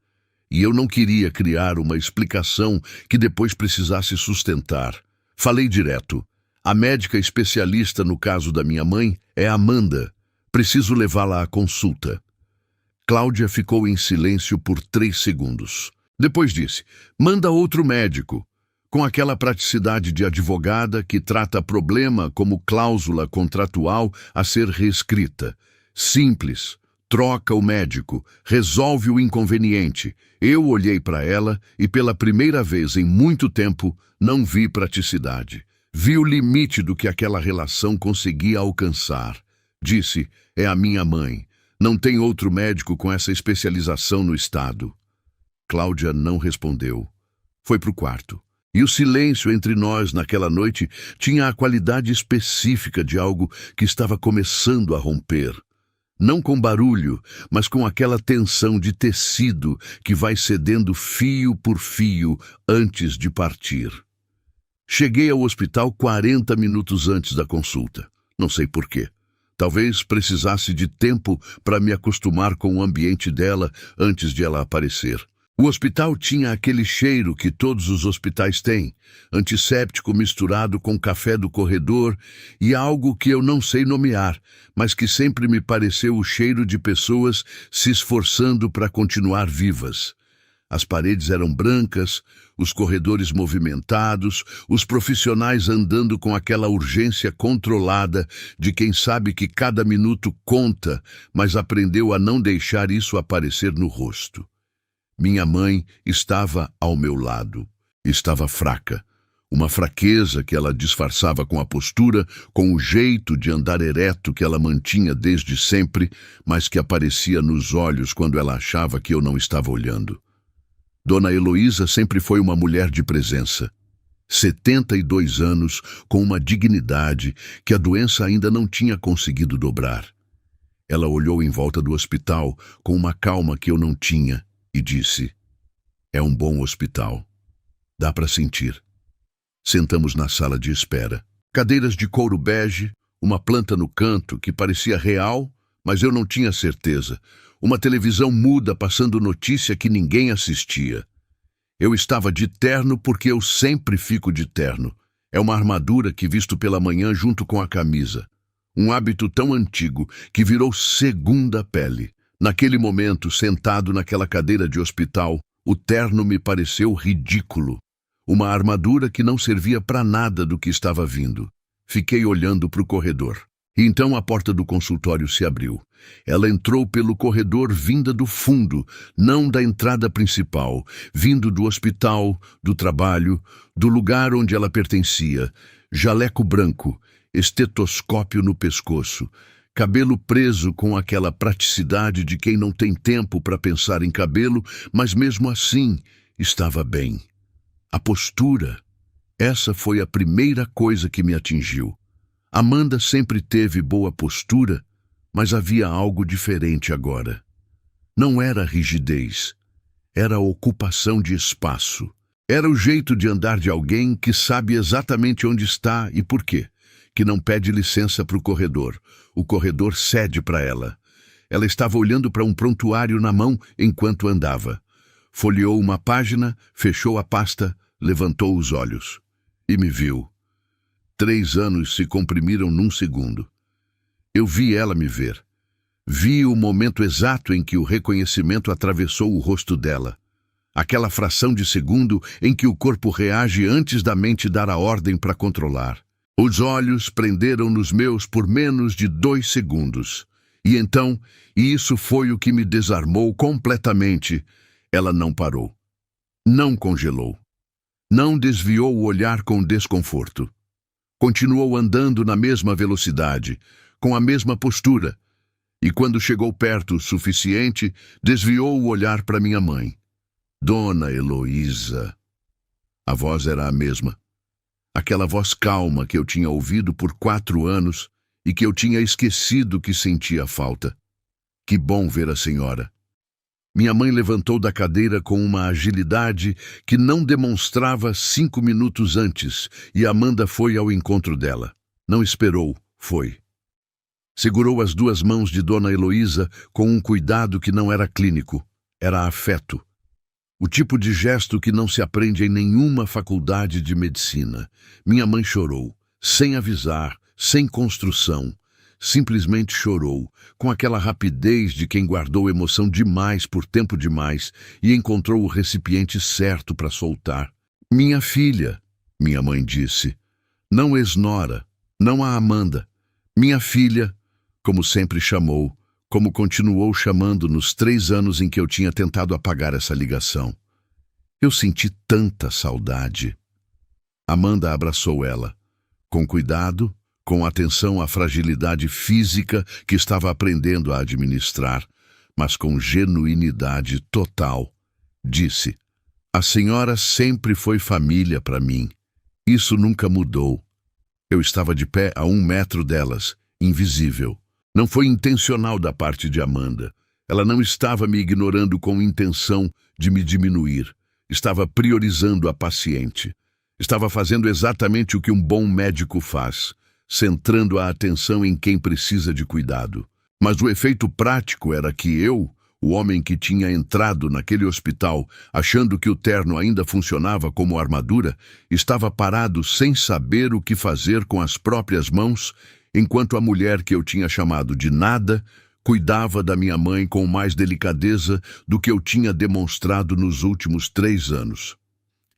e eu não queria criar uma explicação que depois precisasse sustentar. Falei direto. A médica especialista no caso da minha mãe é Amanda. Preciso levá-la à consulta. Cláudia ficou em silêncio por 3 segundos. Depois disse, manda outro médico. Com aquela praticidade de advogada que trata problema como cláusula contratual a ser reescrita. Simples. Troca o médico. Resolve o inconveniente. Eu olhei para ela e pela primeira vez em muito tempo não vi praticidade. Vi o limite do que aquela relação conseguia alcançar. Disse, é a minha mãe. Não tem outro médico com essa especialização no estado. Cláudia não respondeu. Foi para o quarto. E o silêncio entre nós naquela noite tinha a qualidade específica de algo que estava começando a romper. Não com barulho, mas com aquela tensão de tecido que vai cedendo fio por fio antes de partir. Cheguei ao hospital 40 minutos antes da consulta. Não sei por quê. Talvez precisasse de tempo para me acostumar com o ambiente dela antes de ela aparecer. O hospital tinha aquele cheiro que todos os hospitais têm, antisséptico misturado com café do corredor e algo que eu não sei nomear, mas que sempre me pareceu o cheiro de pessoas se esforçando para continuar vivas. As paredes eram brancas, os corredores movimentados, os profissionais andando com aquela urgência controlada de quem sabe que cada minuto conta, mas aprendeu a não deixar isso aparecer no rosto. Minha mãe estava ao meu lado. Estava fraca. Uma fraqueza que ela disfarçava com a postura, com o jeito de andar ereto que ela mantinha desde sempre, mas que aparecia nos olhos quando ela achava que eu não estava olhando. Dona Heloísa sempre foi uma mulher de presença. 72 anos, com uma dignidade que a doença ainda não tinha conseguido dobrar. Ela olhou em volta do hospital com uma calma que eu não tinha e disse, é um bom hospital. Dá para sentir. Sentamos na sala de espera. Cadeiras de couro bege, uma planta no canto que parecia real, mas eu não tinha certeza. Uma televisão muda passando notícia que ninguém assistia. Eu estava de terno porque eu sempre fico de terno. É uma armadura que visto pela manhã junto com a camisa. Um hábito tão antigo que virou segunda pele. Naquele momento, sentado naquela cadeira de hospital, o terno me pareceu ridículo. Uma armadura que não servia para nada do que estava vindo. Fiquei olhando para o corredor. E então a porta do consultório se abriu. Ela entrou pelo corredor vinda do fundo, não da entrada principal, vindo do hospital, do trabalho, do lugar onde ela pertencia. Jaleco branco, estetoscópio no pescoço, cabelo preso com aquela praticidade de quem não tem tempo para pensar em cabelo, mas mesmo assim estava bem. A postura, essa foi a primeira coisa que me atingiu. Amanda sempre teve boa postura, mas havia algo diferente agora. Não era rigidez, era ocupação de espaço. Era o jeito de andar de alguém que sabe exatamente onde está e por quê, que não pede licença para o corredor. O corredor cede para ela. Ela estava olhando para um prontuário na mão enquanto andava. Folheou uma página, fechou a pasta, levantou os olhos e me viu. 3 anos se comprimiram num segundo. Eu vi ela me ver. Vi o momento exato em que o reconhecimento atravessou o rosto dela. Aquela fração de segundo em que o corpo reage antes da mente dar a ordem para controlar. Os olhos prenderam nos meus por menos de 2 segundos. E então, e isso foi o que me desarmou completamente, ela não parou. Não congelou. Não desviou o olhar com desconforto. Continuou andando na mesma velocidade, com a mesma postura, e quando chegou perto o suficiente, desviou o olhar para minha mãe. Dona Heloísa. A voz era a mesma. Aquela voz calma que eu tinha ouvido por 4 anos e que eu tinha esquecido que sentia falta. Que bom ver a senhora. Minha mãe levantou da cadeira com uma agilidade que não demonstrava 5 minutos antes, e Amanda foi ao encontro dela. Não esperou, foi. Segurou as 2 mãos de Dona Heloísa com um cuidado que não era clínico, era afeto. O tipo de gesto que não se aprende em nenhuma faculdade de medicina. Minha mãe chorou, sem avisar, sem construção. Simplesmente chorou, com aquela rapidez de quem guardou emoção demais por tempo demais e encontrou o recipiente certo para soltar. Minha filha, minha mãe disse. Não Esnora, não a Amanda. Minha filha, como sempre chamou, como continuou chamando nos 3 anos em que eu tinha tentado apagar essa ligação. Eu senti tanta saudade. Amanda abraçou ela, com cuidado, com atenção à fragilidade física que estava aprendendo a administrar, mas com genuinidade total. Disse, a senhora sempre foi família para mim. Isso nunca mudou. Eu estava de pé a 1 metro delas, invisível. Não foi intencional da parte de Amanda. Ela não estava me ignorando com intenção de me diminuir. Estava priorizando a paciente. Estava fazendo exatamente o que um bom médico faz, centrando a atenção em quem precisa de cuidado. Mas o efeito prático era que eu, o homem que tinha entrado naquele hospital achando que o terno ainda funcionava como armadura, estava parado sem saber o que fazer com as próprias mãos, enquanto a mulher que eu tinha chamado de nada cuidava da minha mãe com mais delicadeza do que eu tinha demonstrado nos últimos 3 anos.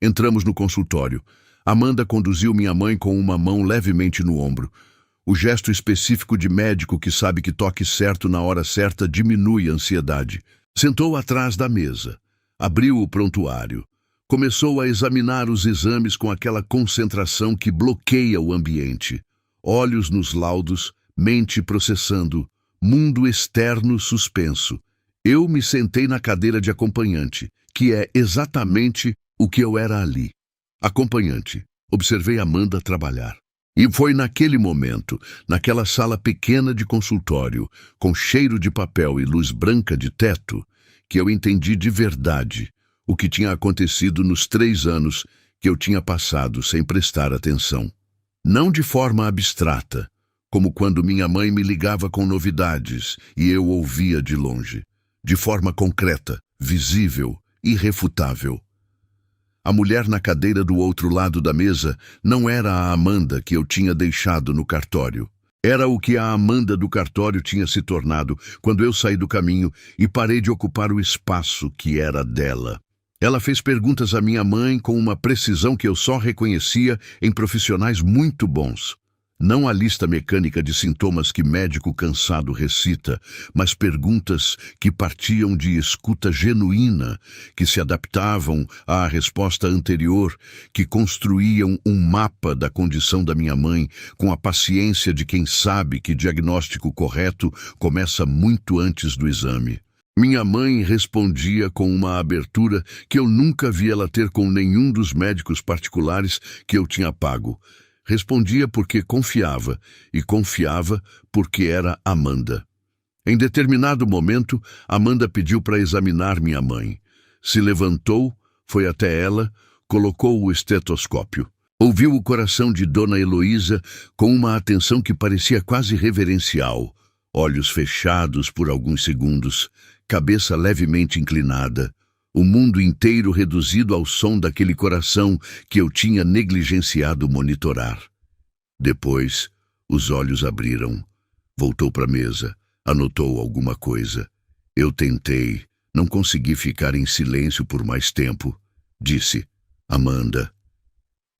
Entramos no consultório. Amanda conduziu minha mãe com uma mão levemente no ombro. O gesto específico de médico que sabe que toque certo na hora certa diminui a ansiedade. Sentou atrás da mesa. Abriu o prontuário. Começou a examinar os exames com aquela concentração que bloqueia o ambiente. Olhos nos laudos, mente processando, mundo externo suspenso. Eu me sentei na cadeira de acompanhante, que é exatamente o que eu era ali. Acompanhante. Observei Amanda trabalhar. E foi naquele momento, naquela sala pequena de consultório, com cheiro de papel e luz branca de teto, que eu entendi de verdade o que tinha acontecido nos 3 anos que eu tinha passado sem prestar atenção. Não de forma abstrata, como quando minha mãe me ligava com novidades e eu ouvia de longe. De forma concreta, visível, irrefutável. A mulher na cadeira do outro lado da mesa não era a Amanda que eu tinha deixado no cartório. Era o que a Amanda do cartório tinha se tornado quando eu saí do caminho e parei de ocupar o espaço que era dela. Ela fez perguntas à minha mãe com uma precisão que eu só reconhecia em profissionais muito bons. Não a lista mecânica de sintomas que médico cansado recita, mas perguntas que partiam de escuta genuína, que se adaptavam à resposta anterior, que construíam um mapa da condição da minha mãe com a paciência de quem sabe que diagnóstico correto começa muito antes do exame. Minha mãe respondia com uma abertura que eu nunca vi ela ter com nenhum dos médicos particulares que eu tinha pago. Respondia porque confiava, e confiava porque era Amanda. Em determinado momento, Amanda pediu para examinar minha mãe. Se levantou, foi até ela, colocou o estetoscópio. Ouviu o coração de Dona Heloísa com uma atenção que parecia quase reverencial. Olhos fechados por alguns segundos, cabeça levemente inclinada. O mundo inteiro reduzido ao som daquele coração que eu tinha negligenciado monitorar. Depois, os olhos abriram. Voltou para a mesa, anotou alguma coisa. Eu tentei, não consegui ficar em silêncio por mais tempo. Disse, Amanda.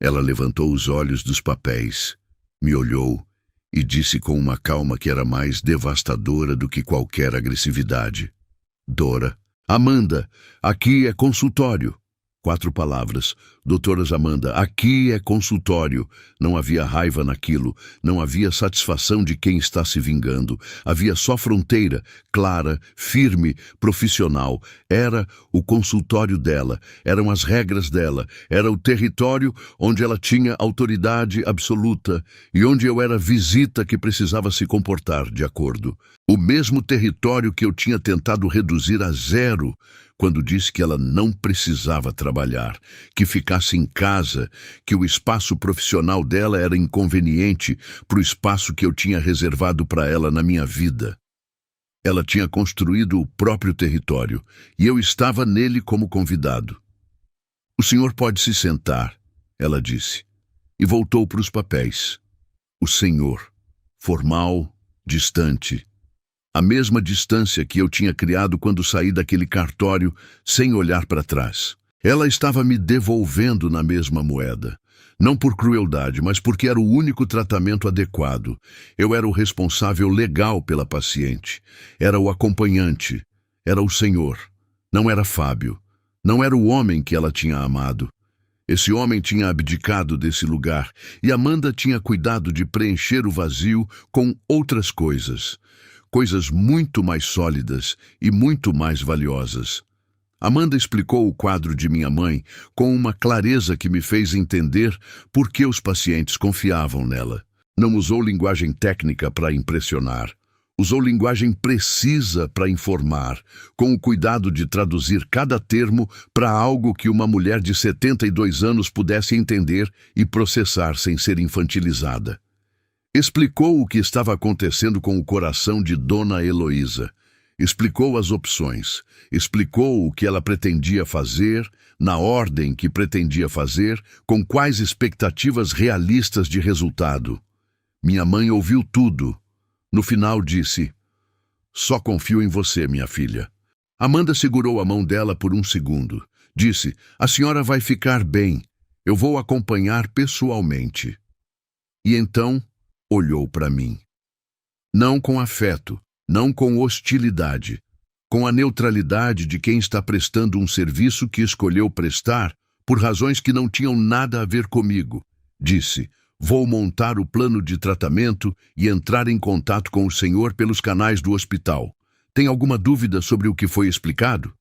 Ela levantou os olhos dos papéis. Me olhou e disse com uma calma que era mais devastadora do que qualquer agressividade: Dora. Amanda, aqui é consultório. 4 palavras. Doutora Amanda, aqui é consultório. Não havia raiva naquilo, não havia satisfação de quem está se vingando. Havia só fronteira, clara, firme, profissional. Era o consultório dela, eram as regras dela, era o território onde ela tinha autoridade absoluta e onde eu era visita que precisava se comportar de acordo. O mesmo território que eu tinha tentado reduzir a zero quando disse que ela não precisava trabalhar, que ficasse em casa, que o espaço profissional dela era inconveniente para o espaço que eu tinha reservado para ela na minha vida. Ela tinha construído o próprio território e eu estava nele como convidado. O senhor pode se sentar, ela disse, e voltou para os papéis. O senhor, formal, distante. A mesma distância que eu tinha criado quando saí daquele cartório sem olhar para trás. Ela estava me devolvendo na mesma moeda. Não por crueldade, mas porque era o único tratamento adequado. Eu era o responsável legal pela paciente. Era o acompanhante. Era o senhor. Não era Fábio. Não era o homem que ela tinha amado. Esse homem tinha abdicado desse lugar e Amanda tinha cuidado de preencher o vazio com outras coisas. Coisas muito mais sólidas e muito mais valiosas. Amanda explicou o quadro de minha mãe com uma clareza que me fez entender por que os pacientes confiavam nela. Não usou linguagem técnica para impressionar. Usou linguagem precisa para informar, com o cuidado de traduzir cada termo para algo que uma mulher de 72 anos pudesse entender e processar sem ser infantilizada. Explicou o que estava acontecendo com o coração de Dona Heloísa. Explicou as opções. Explicou o que ela pretendia fazer, na ordem que pretendia fazer, com quais expectativas realistas de resultado. Minha mãe ouviu tudo. No final disse: "Só confio em você, minha filha." Amanda segurou a mão dela por um segundo. Disse: "A senhora vai ficar bem. Eu vou acompanhar pessoalmente." E então olhou para mim. Não com afeto, não com hostilidade, com a neutralidade de quem está prestando um serviço que escolheu prestar por razões que não tinham nada a ver comigo. Disse: "Vou montar o plano de tratamento e entrar em contato com o senhor pelos canais do hospital. Tem alguma dúvida sobre o que foi explicado?"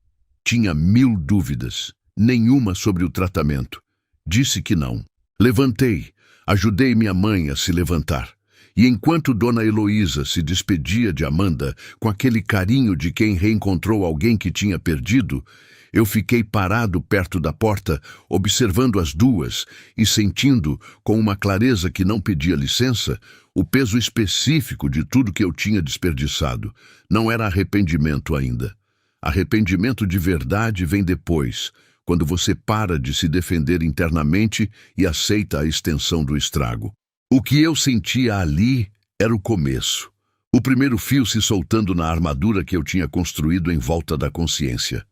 Tinha 1000 dúvidas, nenhuma sobre o tratamento. Disse que não. Levantei, ajudei minha mãe a se levantar. E enquanto Dona Heloísa se despedia de Amanda com aquele carinho de quem reencontrou alguém que tinha perdido, eu fiquei parado perto da porta, observando as duas e sentindo, com uma clareza que não pedia licença, o peso específico de tudo que eu tinha desperdiçado. Não era arrependimento ainda. Arrependimento de verdade vem depois, quando você para de se defender internamente e aceita a extensão do estrago. O que eu sentia ali era o começo. O primeiro fio se soltando na armadura que eu tinha construído em volta da consciência.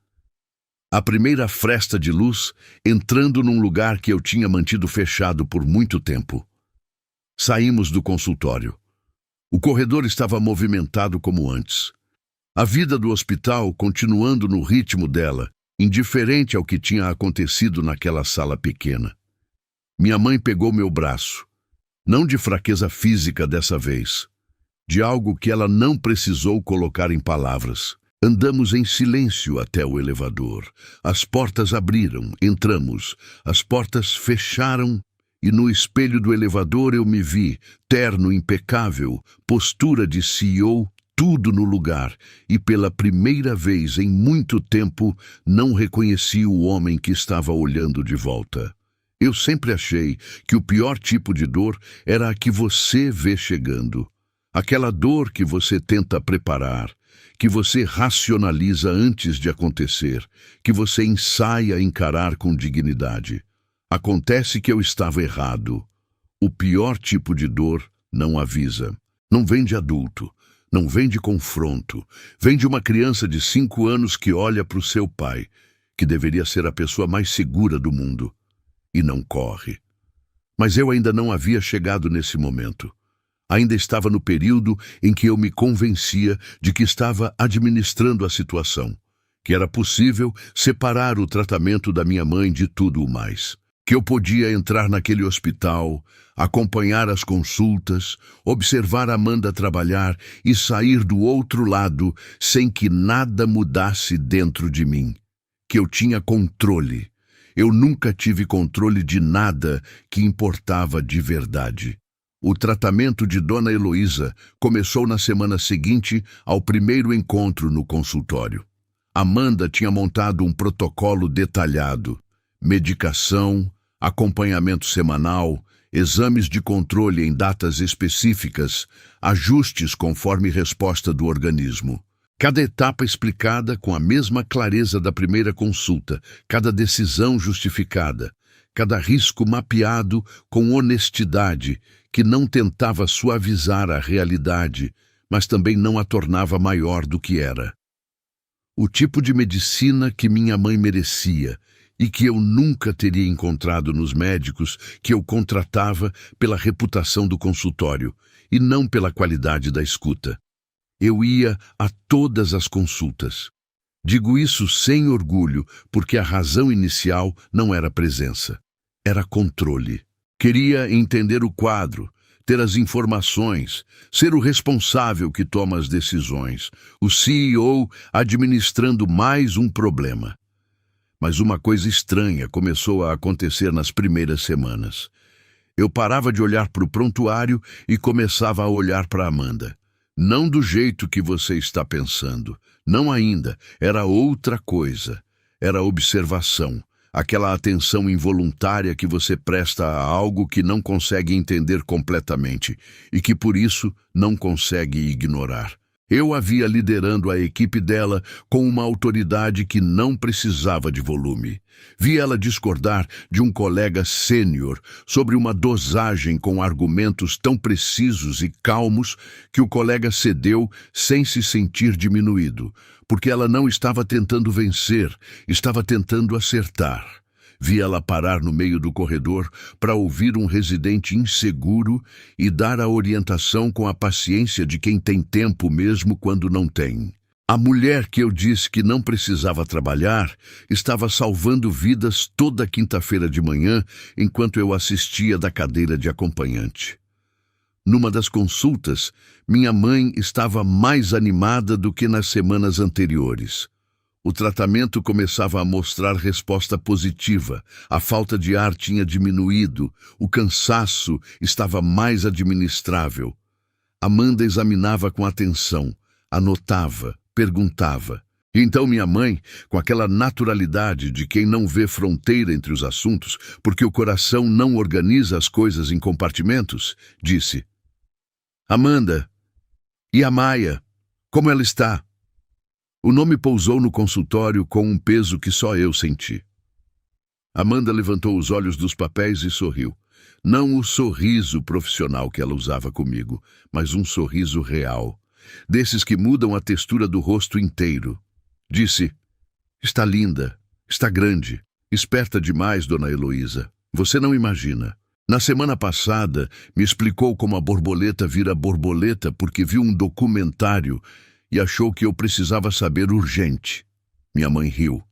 A primeira fresta de luz entrando num lugar que eu tinha mantido fechado por muito tempo. Saímos do consultório. O corredor estava movimentado como antes. A vida do hospital continuando no ritmo dela, indiferente ao que tinha acontecido naquela sala pequena. Minha mãe pegou meu braço. Não de fraqueza física dessa vez, de algo que ela não precisou colocar em palavras. Andamos em silêncio até o elevador. As portas abriram, entramos. As portas fecharam e no espelho do elevador eu me vi, terno impecável, postura de CEO, tudo no lugar. E pela primeira vez em muito tempo não reconheci o homem que estava olhando de volta. Eu sempre achei que o pior tipo de dor era a que você vê chegando. Aquela dor que você tenta preparar, que você racionaliza antes de acontecer, que você ensaia encarar com dignidade. Acontece que eu estava errado. O pior tipo de dor não avisa. Não vem de adulto, não vem de confronto. Vem de uma criança de 5 anos que olha para o seu pai, que deveria ser a pessoa mais segura do mundo. E não corre. Mas eu ainda não havia chegado nesse momento. Ainda estava no período em que eu me convencia de que estava administrando a situação, que era possível separar o tratamento da minha mãe de tudo o mais, que eu podia entrar naquele hospital, acompanhar as consultas, observar Amanda trabalhar e sair do outro lado sem que nada mudasse dentro de mim, que eu tinha controle. Eu nunca tive controle de nada que importava de verdade. O tratamento de Dona Heloísa começou na semana seguinte ao primeiro encontro no consultório. Amanda tinha montado um protocolo detalhado: medicação, acompanhamento semanal, exames de controle em datas específicas, ajustes conforme resposta do organismo. Cada etapa explicada com a mesma clareza da primeira consulta, cada decisão justificada, cada risco mapeado com honestidade, que não tentava suavizar a realidade, mas também não a tornava maior do que era. O tipo de medicina que minha mãe merecia e que eu nunca teria encontrado nos médicos que eu contratava pela reputação do consultório e não pela qualidade da escuta. Eu ia a todas as consultas. Digo isso sem orgulho, porque a razão inicial não era presença, era controle. Queria entender o quadro, ter as informações, ser o responsável que toma as decisões, o CEO administrando mais um problema. Mas uma coisa estranha começou a acontecer nas primeiras semanas. Eu parava de olhar para o prontuário e começava a olhar para Amanda. Não do jeito que você está pensando. Não ainda. Era outra coisa. Era observação. Aquela atenção involuntária que você presta a algo que não consegue entender completamente e que, por isso, não consegue ignorar. Eu a via liderando a equipe dela com uma autoridade que não precisava de volume. Vi ela discordar de um colega sênior sobre uma dosagem com argumentos tão precisos e calmos que o colega cedeu sem se sentir diminuído, porque ela não estava tentando vencer, estava tentando acertar. Vi ela parar no meio do corredor para ouvir um residente inseguro e dar a orientação com a paciência de quem tem tempo mesmo quando não tem. A mulher que eu disse que não precisava trabalhar estava salvando vidas toda quinta-feira de manhã enquanto eu assistia da cadeira de acompanhante. Numa das consultas, minha mãe estava mais animada do que nas semanas anteriores. O tratamento começava a mostrar resposta positiva, a falta de ar tinha diminuído, o cansaço estava mais administrável. Amanda examinava com atenção, anotava, perguntava. E então minha mãe, com aquela naturalidade de quem não vê fronteira entre os assuntos, porque o coração não organiza as coisas em compartimentos, disse: Amanda, e a Maia, como ela está? O nome pousou no consultório com um peso que só eu senti. Amanda levantou os olhos dos papéis e sorriu. Não o sorriso profissional que ela usava comigo, mas um sorriso real, desses que mudam a textura do rosto inteiro. Disse: Está linda, está grande, esperta demais, Dona Heloísa. Você não imagina. Na semana passada, me explicou como a borboleta vira borboleta porque viu um documentário e achou que eu precisava saber urgente. Minha mãe riu.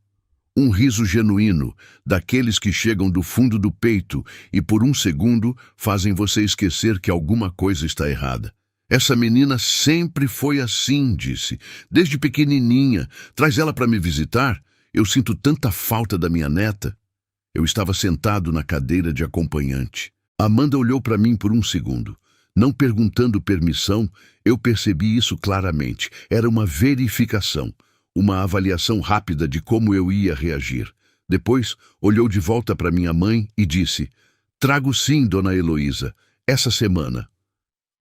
Um riso genuíno, daqueles que chegam do fundo do peito e por um segundo fazem você esquecer que alguma coisa está errada. Essa menina sempre foi assim, disse. Desde pequenininha. Traz ela para me visitar. Eu sinto tanta falta da minha neta. Eu estava sentado na cadeira de acompanhante. Amanda olhou para mim por um segundo. Não perguntando permissão, eu percebi isso claramente. Era uma verificação, uma avaliação rápida de como eu ia reagir. Depois, olhou de volta para minha mãe e disse: Trago sim, Dona Heloísa, essa semana.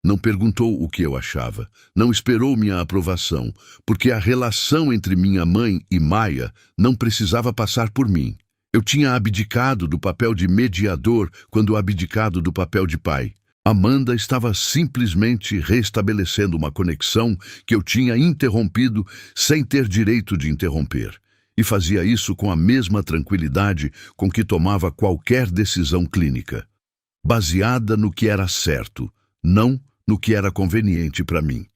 Não perguntou o que eu achava, não esperou minha aprovação, porque a relação entre minha mãe e Maia não precisava passar por mim. Eu tinha abdicado do papel de mediador quando abdicado do papel de pai. Amanda estava simplesmente restabelecendo uma conexão que eu tinha interrompido sem ter direito de interromper, e fazia isso com a mesma tranquilidade com que tomava qualquer decisão clínica. baseada no que era certo, não no que era conveniente para mim.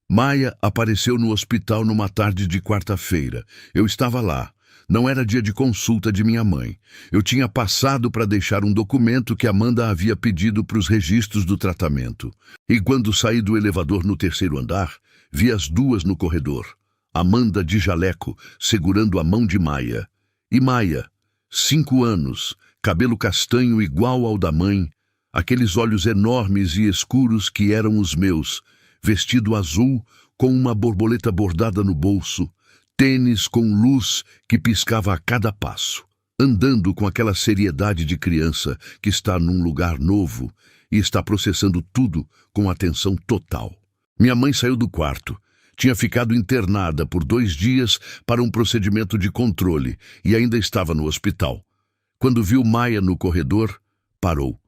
Maia apareceu no hospital numa tarde de quarta-feira. Eu estava lá. Não era dia de consulta de minha mãe. Eu tinha passado para deixar um documento que Amanda havia pedido para os registros do tratamento. E quando saí do elevador no terceiro andar, vi as duas no corredor. Amanda de jaleco, segurando a mão de Maia. E Maia, 5 anos, cabelo castanho igual ao da mãe, aqueles olhos enormes e escuros que eram os meus, vestido azul com uma borboleta bordada no bolso, tênis com luz que piscava a cada passo, andando com aquela seriedade de criança que está num lugar novo e está processando tudo com atenção total. Minha mãe saiu do quarto. Tinha ficado internada por 2 dias para um procedimento de controle e ainda estava no hospital. Quando viu Maia no corredor, parou.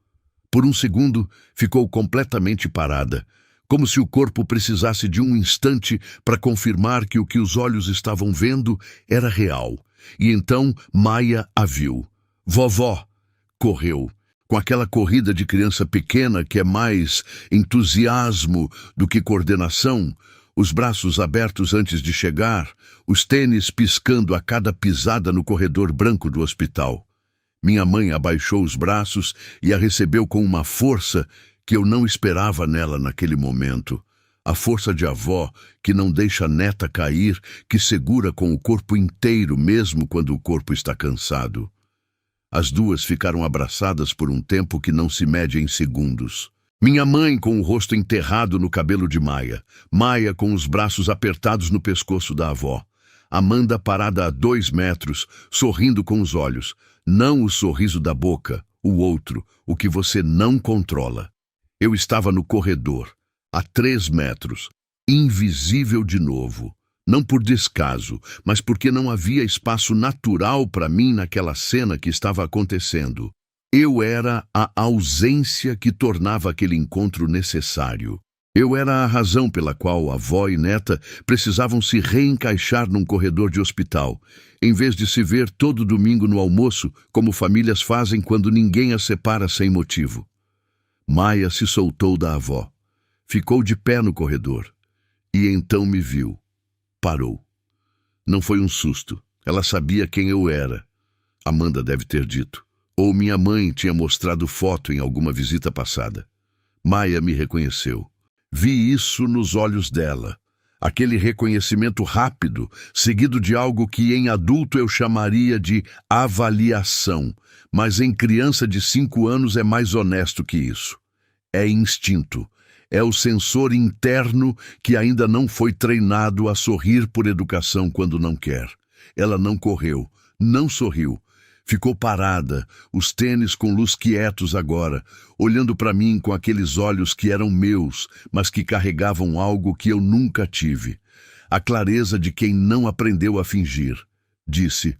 Por um segundo, ficou completamente parada, como se o corpo precisasse de um instante para confirmar que o que os olhos estavam vendo era real. E então Maia a viu. Vovó! Correu. Com aquela corrida de criança pequena que é mais entusiasmo do que coordenação, os braços abertos antes de chegar, os tênis piscando a cada pisada no corredor branco do hospital. Minha mãe abaixou os braços e a recebeu com uma força que eu não esperava nela naquele momento. A força de avó que não deixa a neta cair, que segura com o corpo inteiro mesmo quando o corpo está cansado. As duas ficaram abraçadas por um tempo que não se mede em segundos. Minha mãe com o rosto enterrado no cabelo de Maia, Maia com os braços apertados no pescoço da avó, Amanda parada a 2 metros, sorrindo com os olhos, não o sorriso da boca, o outro, o que você não controla. Eu estava no corredor, a 3 metros, invisível de novo, não por descaso, mas porque não havia espaço natural para mim naquela cena que estava acontecendo. Eu era a ausência que tornava aquele encontro necessário. Eu era a razão pela qual avó e neta precisavam se reencaixar num corredor de hospital, em vez de se ver todo domingo no almoço, como famílias fazem quando ninguém as separa sem motivo. Maia se soltou da avó. Ficou de pé no corredor. E então me viu. Parou. Não foi um susto. Ela sabia quem eu era. Amanda deve ter dito. Ou minha mãe tinha mostrado foto em alguma visita passada. Maia me reconheceu. Vi isso nos olhos dela. Aquele reconhecimento rápido, seguido de algo que em adulto eu chamaria de avaliação, mas em criança de 5 anos é mais honesto que isso. É instinto. É o sensor interno que ainda não foi treinado a sorrir por educação quando não quer. Ela não correu, não sorriu. Ficou parada, os tênis com luz quietos agora, olhando para mim com aqueles olhos que eram meus, mas que carregavam algo que eu nunca tive. A clareza de quem não aprendeu a fingir. Disse,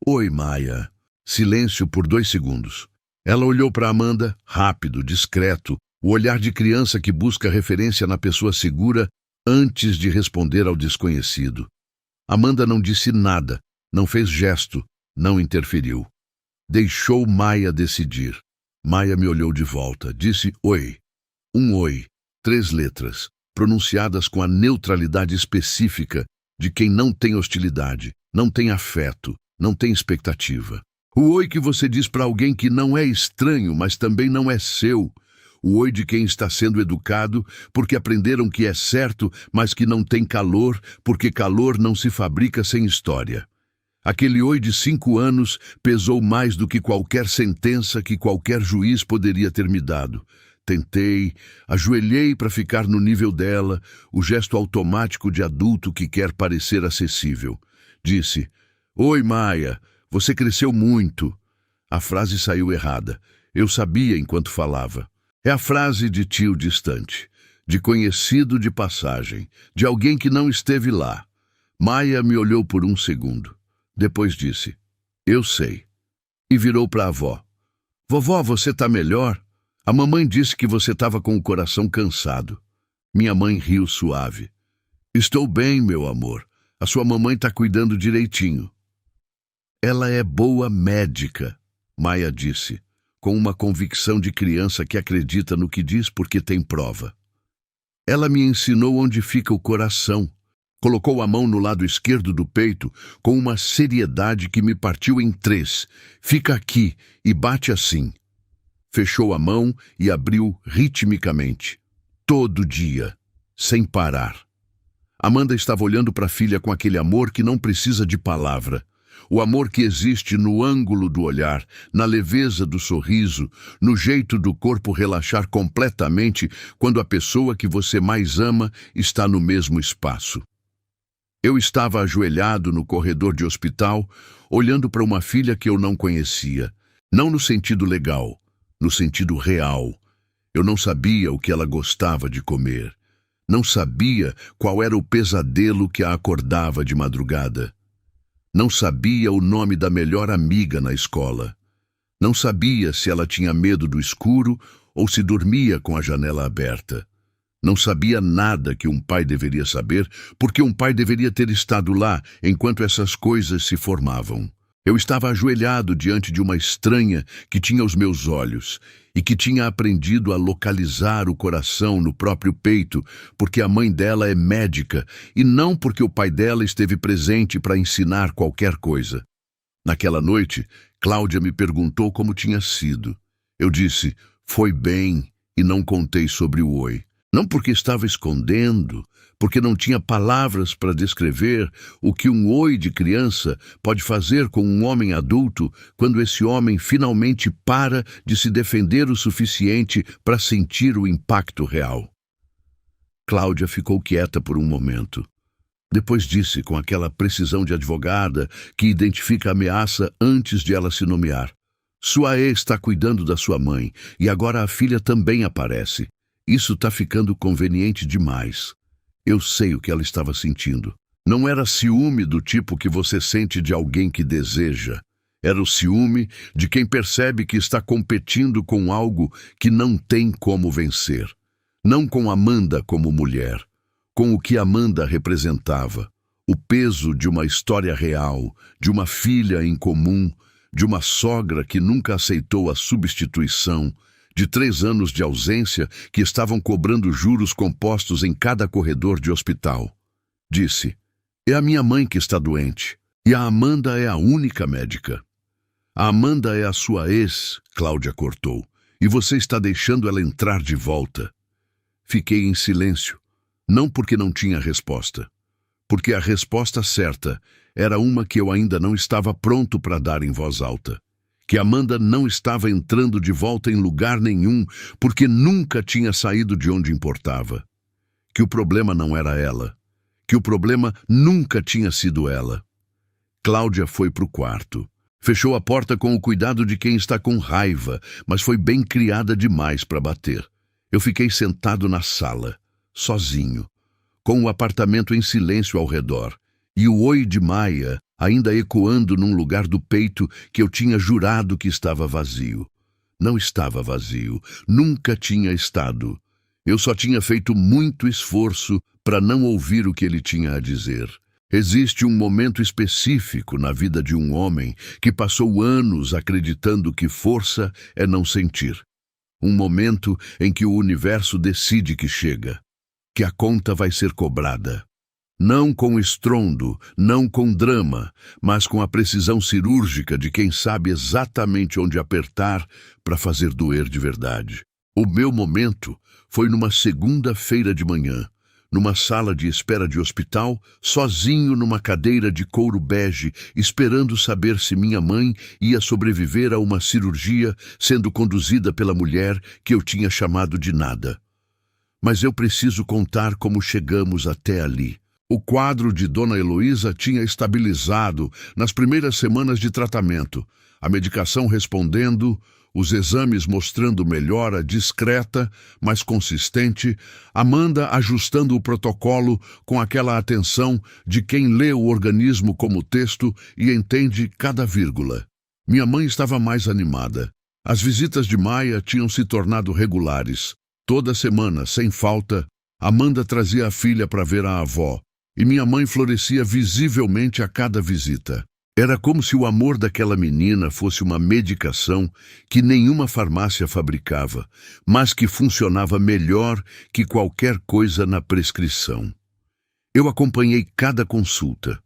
"Oi, Maia." Silêncio por 2 segundos. Ela olhou para Amanda, rápido, discreto, o olhar de criança que busca referência na pessoa segura antes de responder ao desconhecido. Amanda não disse nada, não fez gesto, não interferiu. Deixou Maia decidir. Maia me olhou de volta, disse oi. Um oi, 3 letras, pronunciadas com a neutralidade específica de quem não tem hostilidade, não tem afeto, não tem expectativa. O oi que você diz para alguém que não é estranho, mas também não é seu. O oi de quem está sendo educado porque aprenderam que é certo, mas que não tem calor, porque calor não se fabrica sem história. Aquele oi de 5 anos pesou mais do que qualquer sentença que qualquer juiz poderia ter me dado. Tentei, ajoelhei para ficar no nível dela, o gesto automático de adulto que quer parecer acessível. Disse, oi, Maia, você cresceu muito. A frase saiu errada. Eu sabia enquanto falava. É a frase de tio distante, de conhecido de passagem, de alguém que não esteve lá. Maia me olhou por um segundo. Depois disse, eu sei. E virou para a avó. Vovó, você tá melhor? A mamãe disse que você estava com o coração cansado. Minha mãe riu suave. Estou bem, meu amor. A sua mamãe tá cuidando direitinho. Ela é boa médica, Maia disse, com uma convicção de criança que acredita no que diz porque tem prova. Ela me ensinou onde fica o coração. Colocou a mão no lado esquerdo do peito com uma seriedade que me partiu em 3. Fica aqui e bate assim. Fechou a mão e abriu ritmicamente. Todo dia, sem parar. Amanda estava olhando para a filha com aquele amor que não precisa de palavra. O amor que existe no ângulo do olhar, na leveza do sorriso, no jeito do corpo relaxar completamente quando a pessoa que você mais ama está no mesmo espaço. Eu estava ajoelhado no corredor de hospital, olhando para uma filha que eu não conhecia. Não no sentido legal, no sentido real. Eu não sabia o que ela gostava de comer. Não sabia qual era o pesadelo que a acordava de madrugada. Não sabia o nome da melhor amiga na escola. Não sabia se ela tinha medo do escuro ou se dormia com a janela aberta. Não sabia nada que um pai deveria saber, porque um pai deveria ter estado lá enquanto essas coisas se formavam. Eu estava ajoelhado diante de uma estranha que tinha os meus olhos e que tinha aprendido a localizar o coração no próprio peito, porque a mãe dela é médica e não porque o pai dela esteve presente para ensinar qualquer coisa. Naquela noite, Cláudia me perguntou como tinha sido. Eu disse, foi bem, e não contei sobre o oi. Não porque estava escondendo, porque não tinha palavras para descrever o que um oi de criança pode fazer com um homem adulto quando esse homem finalmente para de se defender o suficiente para sentir o impacto real. Cláudia ficou quieta por um momento. Depois disse, com aquela precisão de advogada que identifica a ameaça antes de ela se nomear: sua ex está cuidando da sua mãe e agora a filha também aparece. Isso está ficando conveniente demais. Eu sei o que ela estava sentindo. Não era ciúme do tipo que você sente de alguém que deseja. Era o ciúme de quem percebe que está competindo com algo que não tem como vencer. Não com Amanda como mulher, com o que Amanda representava. O peso de uma história real, de uma filha em comum, de uma sogra que nunca aceitou a substituição, de 3 anos de ausência que estavam cobrando juros compostos em cada corredor de hospital. Disse, é a minha mãe que está doente, e a Amanda é a única médica. A Amanda é a sua ex, Cláudia cortou, e você está deixando ela entrar de volta. Fiquei em silêncio, não porque não tinha resposta, porque a resposta certa era uma que eu ainda não estava pronto para dar em voz alta. Que Amanda não estava entrando de volta em lugar nenhum, porque nunca tinha saído de onde importava. Que o problema não era ela. Que o problema nunca tinha sido ela. Cláudia foi para o quarto. Fechou a porta com o cuidado de quem está com raiva, mas foi bem criada demais para bater. Eu fiquei sentado na sala, sozinho, com o apartamento em silêncio ao redor, e o oi de Maia ainda ecoando num lugar do peito que eu tinha jurado que estava vazio. Não estava vazio, nunca tinha estado. Eu só tinha feito muito esforço para não ouvir o que ele tinha a dizer. Existe um momento específico na vida de um homem que passou anos acreditando que força é não sentir. Um momento em que o universo decide que chega, que a conta vai ser cobrada. Não com estrondo, não com drama, mas com a precisão cirúrgica de quem sabe exatamente onde apertar para fazer doer de verdade. O meu momento foi numa segunda-feira de manhã, numa sala de espera de hospital, sozinho numa cadeira de couro bege, esperando saber se minha mãe ia sobreviver a uma cirurgia sendo conduzida pela mulher que eu tinha chamado de nada. Mas eu preciso contar como chegamos até ali. O quadro de Dona Heloísa tinha estabilizado nas primeiras semanas de tratamento, a medicação respondendo, os exames mostrando melhora discreta, mas consistente, Amanda ajustando o protocolo com aquela atenção de quem lê o organismo como texto e entende cada vírgula. Minha mãe estava mais animada. As visitas de Maia tinham se tornado regulares. Toda semana, sem falta, Amanda trazia a filha para ver a avó, e minha mãe florescia visivelmente a cada visita. Era como se o amor daquela menina fosse uma medicação que nenhuma farmácia fabricava, mas que funcionava melhor que qualquer coisa na prescrição. Eu acompanhei cada consulta.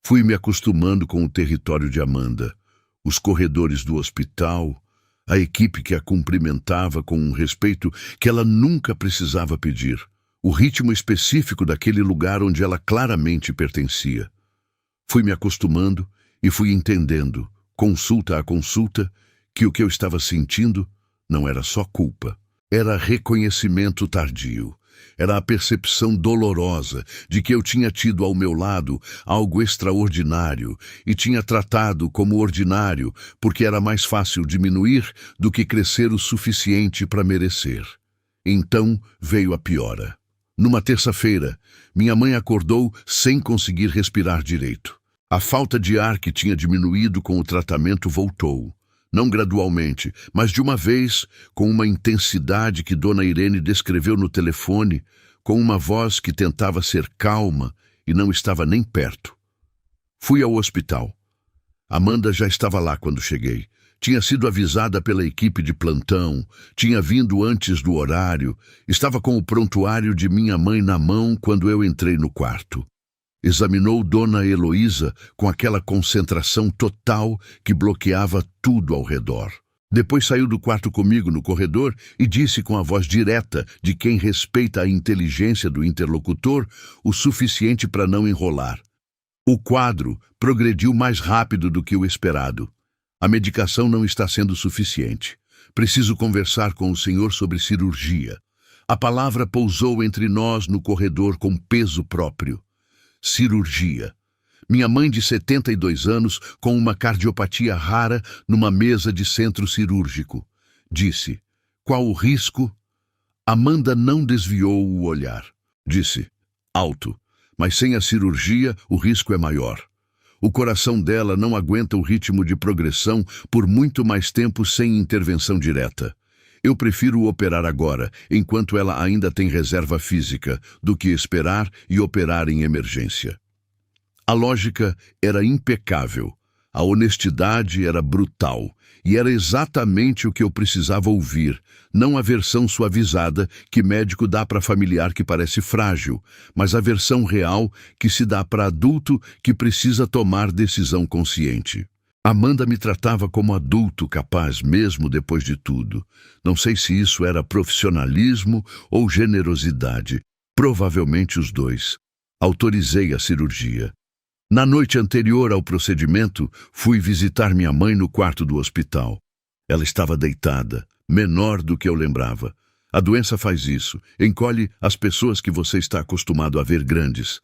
Fui me acostumando com o território de Amanda, os corredores do hospital, a equipe que a cumprimentava com um respeito que ela nunca precisava pedir, o ritmo específico daquele lugar onde ela claramente pertencia. Fui me acostumando e fui entendendo, consulta a consulta, que o que eu estava sentindo não era só culpa. Era reconhecimento tardio. Era a percepção dolorosa de que eu tinha tido ao meu lado algo extraordinário e tinha tratado como ordinário porque era mais fácil diminuir do que crescer o suficiente para merecer. Então veio a piora. Numa terça-feira, minha mãe acordou sem conseguir respirar direito. A falta de ar que tinha diminuído com o tratamento voltou. Não gradualmente, mas de uma vez, com uma intensidade que Dona Irene descreveu no telefone, com uma voz que tentava ser calma e não estava nem perto. Fui ao hospital. Amanda já estava lá quando cheguei. Tinha sido avisada pela equipe de plantão, tinha vindo antes do horário, estava com o prontuário de minha mãe na mão quando eu entrei no quarto. Examinou Dona Heloísa com aquela concentração total que bloqueava tudo ao redor. Depois saiu do quarto comigo no corredor e disse com a voz direta de quem respeita a inteligência do interlocutor o suficiente para não enrolar. O quadro progrediu mais rápido do que o esperado. A medicação não está sendo suficiente. Preciso conversar com o senhor sobre cirurgia. A palavra pousou entre nós no corredor com peso próprio. Cirurgia. Minha mãe de 72 anos, com uma cardiopatia rara, numa mesa de centro cirúrgico. Disse, qual o risco? Amanda não desviou o olhar. Disse, alto, mas sem a cirurgia o risco é maior. O coração dela não aguenta o ritmo de progressão por muito mais tempo sem intervenção direta. Eu prefiro operar agora, enquanto ela ainda tem reserva física, do que esperar e operar em emergência. A lógica era impecável, a honestidade era brutal, e era exatamente o que eu precisava ouvir, não a versão suavizada que médico dá para familiar que parece frágil, mas a versão real que se dá para adulto que precisa tomar decisão consciente. Amanda me tratava como adulto capaz mesmo depois de tudo. Não sei se isso era profissionalismo ou generosidade. Provavelmente os dois. Autorizei a cirurgia. Na noite anterior ao procedimento, fui visitar minha mãe no quarto do hospital. Ela estava deitada, menor do que eu lembrava. A doença faz isso, encolhe as pessoas que você está acostumado a ver grandes.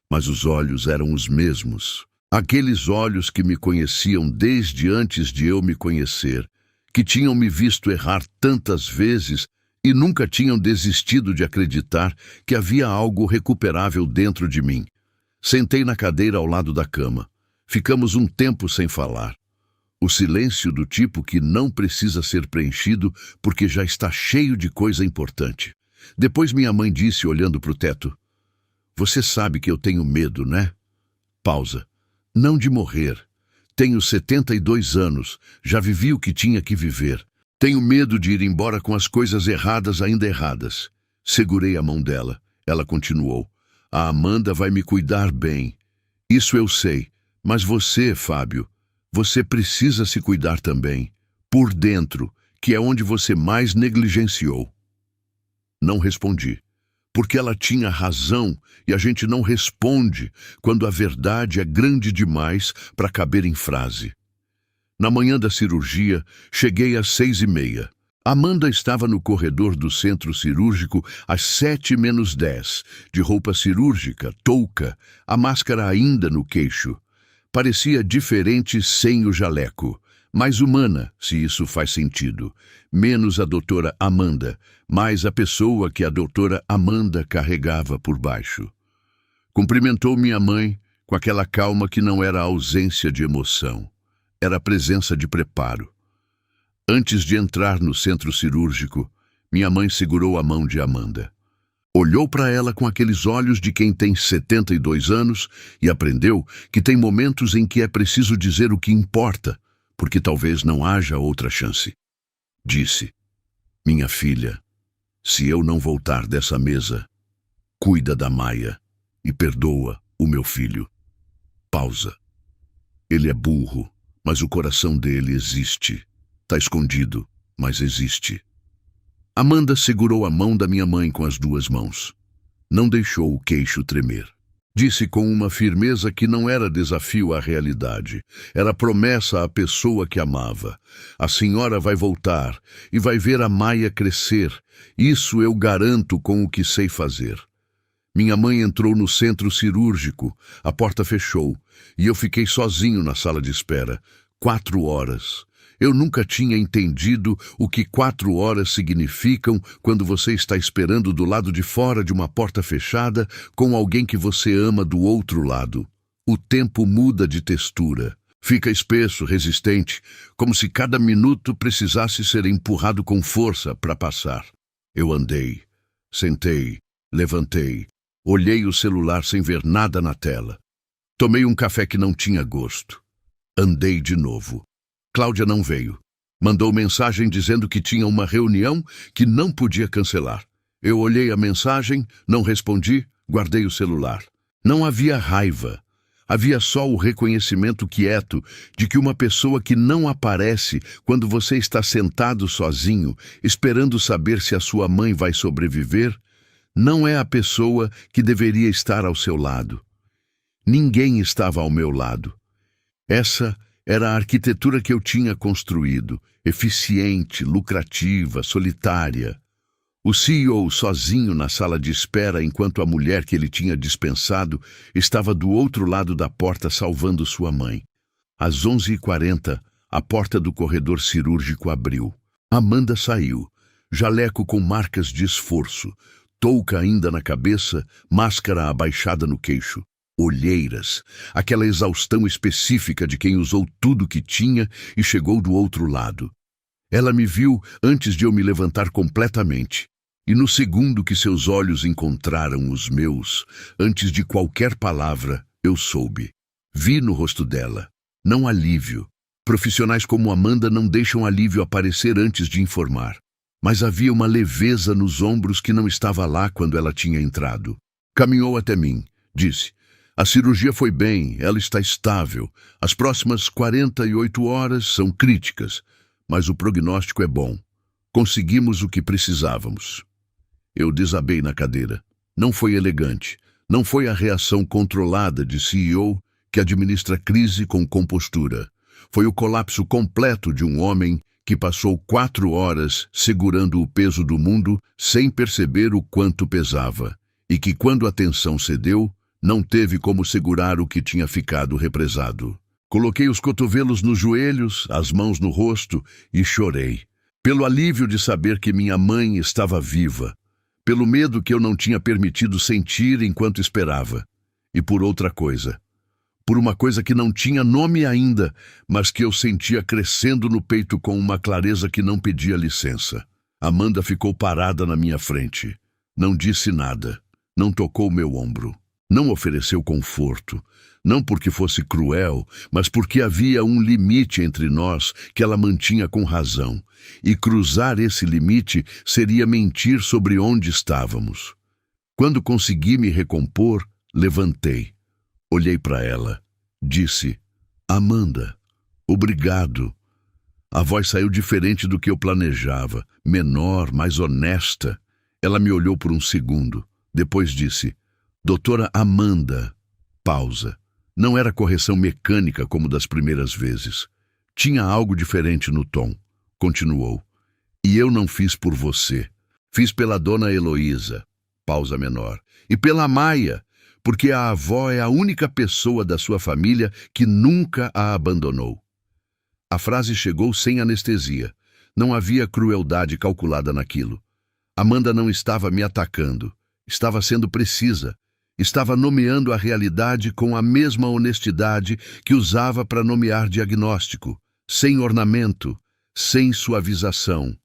Mas os olhos eram os mesmos. Aqueles olhos que me conheciam desde antes de eu me conhecer, que tinham me visto errar tantas vezes e nunca tinham desistido de acreditar que havia algo recuperável dentro de mim. Sentei na cadeira ao lado da cama. Ficamos um tempo sem falar. O silêncio do tipo que não precisa ser preenchido porque já está cheio de coisa importante. Depois minha mãe disse, olhando para o teto, "Você sabe que eu tenho medo, né?" Pausa. Não de morrer. Tenho 72 anos, já vivi o que tinha que viver. Tenho medo de ir embora com as coisas erradas ainda erradas. Segurei a mão dela. Ela continuou. A Amanda vai me cuidar bem. Isso eu sei. Mas você, Fábio, você precisa se cuidar também. Por dentro, que é onde você mais negligenciou. Não respondi. Porque ela tinha razão e a gente não responde quando a verdade é grande demais para caber em frase. Na manhã da cirurgia, cheguei às 6h30. Amanda estava no corredor do centro cirúrgico às 7h menos 10, de roupa cirúrgica, touca, a máscara ainda no queixo. Parecia diferente sem o jaleco. Mais humana, se isso faz sentido. Menos a doutora Amanda, mais a pessoa que a doutora Amanda carregava por baixo. Cumprimentou minha mãe com aquela calma que não era ausência de emoção. Era presença de preparo. Antes de entrar no centro cirúrgico, minha mãe segurou a mão de Amanda. Olhou para ela com aqueles olhos de quem tem 72 anos e aprendeu que tem momentos em que é preciso dizer o que importa, porque talvez não haja outra chance. Disse: minha filha, se eu não voltar dessa mesa, cuida da Maia e perdoa o meu filho. Pausa. Ele é burro, mas o coração dele existe. Tá escondido, mas existe. Amanda segurou a mão da minha mãe com as duas mãos. Não deixou o queixo tremer. Disse com uma firmeza que não era desafio à realidade. Era promessa à pessoa que amava. A senhora vai voltar e vai ver a Maia crescer. Isso eu garanto com o que sei fazer. Minha mãe entrou no centro cirúrgico. A porta fechou e eu fiquei sozinho na sala de espera. 4 horas. Eu nunca tinha entendido o que 4 horas significam quando você está esperando do lado de fora de uma porta fechada com alguém que você ama do outro lado. O tempo muda de textura. Fica espesso, resistente, como se cada minuto precisasse ser empurrado com força para passar. Eu andei, sentei, levantei, olhei o celular sem ver nada na tela. Tomei um café que não tinha gosto. Andei de novo. Cláudia não veio. Mandou mensagem dizendo que tinha uma reunião que não podia cancelar. Eu olhei a mensagem, não respondi, guardei o celular. Não havia raiva. Havia só o reconhecimento quieto de que uma pessoa que não aparece quando você está sentado sozinho, esperando saber se a sua mãe vai sobreviver, não é a pessoa que deveria estar ao seu lado. Ninguém estava ao meu lado. Essa era a arquitetura que eu tinha construído, eficiente, lucrativa, solitária. O CEO sozinho na sala de espera enquanto a mulher que ele tinha dispensado estava do outro lado da porta salvando sua mãe. Às 11h40, a porta do corredor cirúrgico abriu. Amanda saiu, jaleco com marcas de esforço, touca ainda na cabeça, máscara abaixada no queixo. Olheiras, aquela exaustão específica de quem usou tudo que tinha e chegou do outro lado. Ela me viu antes de eu me levantar completamente, e no segundo que seus olhos encontraram os meus, antes de qualquer palavra, eu soube. Vi no rosto dela, não alívio. Profissionais como Amanda não deixam alívio aparecer antes de informar, mas havia uma leveza nos ombros que não estava lá quando ela tinha entrado. Caminhou até mim, disse: a cirurgia foi bem, ela está estável. As próximas 48 horas são críticas, mas o prognóstico é bom. Conseguimos o que precisávamos. Eu desabei na cadeira. Não foi elegante. Não foi a reação controlada de CEO que administra crise com compostura. Foi o colapso completo de um homem que passou 4 horas segurando o peso do mundo sem perceber o quanto pesava, e que quando a tensão cedeu, não teve como segurar o que tinha ficado represado. Coloquei os cotovelos nos joelhos, as mãos no rosto e chorei. Pelo alívio de saber que minha mãe estava viva. Pelo medo que eu não tinha permitido sentir enquanto esperava. E por outra coisa. Por uma coisa que não tinha nome ainda, mas que eu sentia crescendo no peito com uma clareza que não pedia licença. Amanda ficou parada na minha frente. Não disse nada. Não tocou meu ombro. Não ofereceu conforto, não porque fosse cruel, mas porque havia um limite entre nós que ela mantinha com razão, e cruzar esse limite seria mentir sobre onde estávamos. Quando consegui me recompor, levantei. Olhei para ela. Disse: Amanda, obrigado. A voz saiu diferente do que eu planejava, menor, mais honesta. Ela me olhou por um segundo. Depois disse: Doutora Amanda. Pausa. Não era correção mecânica como das primeiras vezes. Tinha algo diferente no tom. Continuou. E eu não fiz por você. Fiz pela dona Heloísa. Pausa menor. E pela Maia, porque a avó é a única pessoa da sua família que nunca a abandonou. A frase chegou sem anestesia. Não havia crueldade calculada naquilo. Amanda não estava me atacando. Estava sendo precisa. Estava nomeando a realidade com a mesma honestidade que usava para nomear diagnóstico, sem ornamento, sem suavização.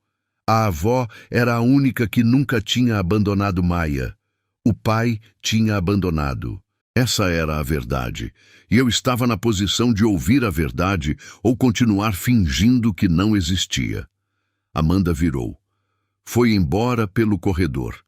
A avó era a única que nunca tinha abandonado Maia. O pai tinha abandonado. Essa era a verdade, e eu estava na posição de ouvir a verdade ou continuar fingindo que não existia. Amanda virou. Foi embora pelo corredor.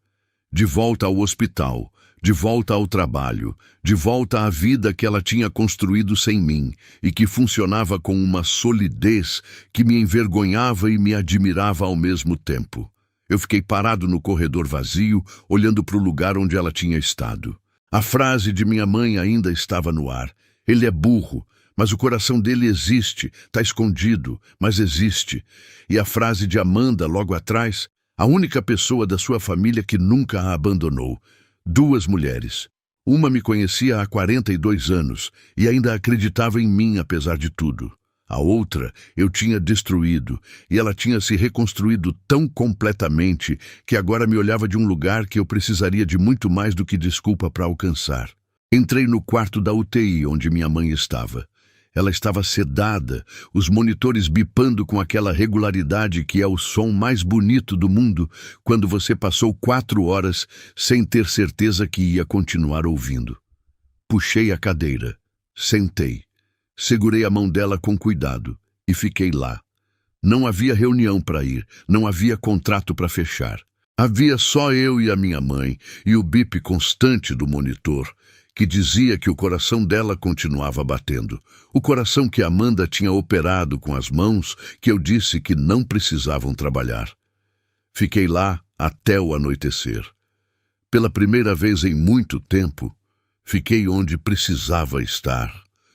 De volta ao hospital, de volta ao trabalho, de volta à vida que ela tinha construído sem mim e que funcionava com uma solidez que me envergonhava e me admirava ao mesmo tempo. Eu fiquei parado no corredor vazio, olhando para o lugar onde ela tinha estado. A frase de minha mãe ainda estava no ar. Ele é burro, mas o coração dele existe, está escondido, mas existe. E a frase de Amanda logo atrás, a única pessoa da sua família que nunca a abandonou. 2 mulheres. Uma me conhecia há 42 anos e ainda acreditava em mim apesar de tudo. A outra eu tinha destruído e ela tinha se reconstruído tão completamente que agora me olhava de um lugar que eu precisaria de muito mais do que desculpa para alcançar. Entrei no quarto da UTI onde minha mãe estava. Ela estava sedada, os monitores bipando com aquela regularidade que é o som mais bonito do mundo quando você passou 4 horas sem ter certeza que ia continuar ouvindo. Puxei a cadeira, sentei. Segurei a mão dela com cuidado e fiquei lá. Não havia reunião para ir, não havia contrato para fechar. Havia só eu e a minha mãe e o bip constante do monitor, que dizia que o coração dela continuava batendo. O coração que Amanda tinha operado com as mãos que eu disse que não precisavam trabalhar. Fiquei lá até o anoitecer. Pela primeira vez em muito tempo, fiquei onde precisava estar.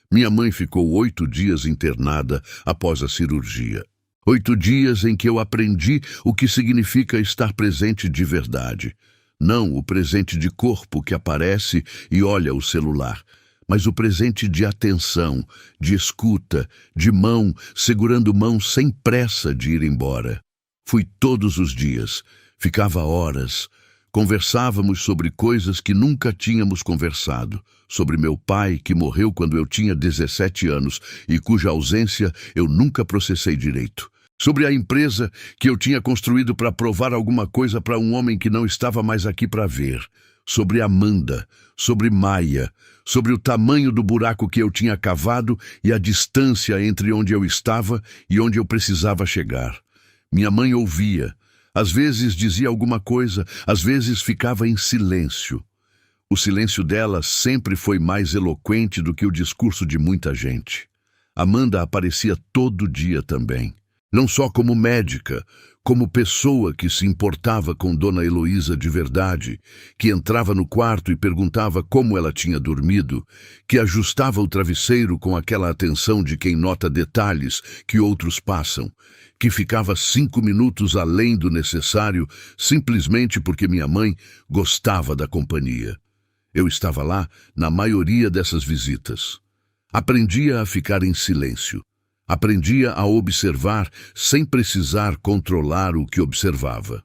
Minha mãe ficou 8 dias internada após a cirurgia. 8 dias em que eu aprendi o que significa estar presente de verdade. Não o presente de corpo que aparece e olha o celular, mas o presente de atenção, de escuta, de mão, segurando mão sem pressa de ir embora. Fui todos os dias, ficava horas. Conversávamos sobre coisas que nunca tínhamos conversado, sobre meu pai, que morreu quando eu tinha 17 anos e cuja ausência eu nunca processei direito. Sobre a empresa que eu tinha construído para provar alguma coisa para um homem que não estava mais aqui para ver. Sobre Amanda, sobre Maia, sobre o tamanho do buraco que eu tinha cavado e a distância entre onde eu estava e onde eu precisava chegar. Minha mãe ouvia. Às vezes dizia alguma coisa, às vezes ficava em silêncio. O silêncio dela sempre foi mais eloquente do que o discurso de muita gente. Amanda aparecia todo dia também. Não só como médica, como pessoa que se importava com Dona Heloísa de verdade, que entrava no quarto e perguntava como ela tinha dormido, que ajustava o travesseiro com aquela atenção de quem nota detalhes que outros passam, que ficava 5 minutos além do necessário simplesmente porque minha mãe gostava da companhia. Eu estava lá na maioria dessas visitas. Aprendia a ficar em silêncio. Aprendia a observar sem precisar controlar o que observava.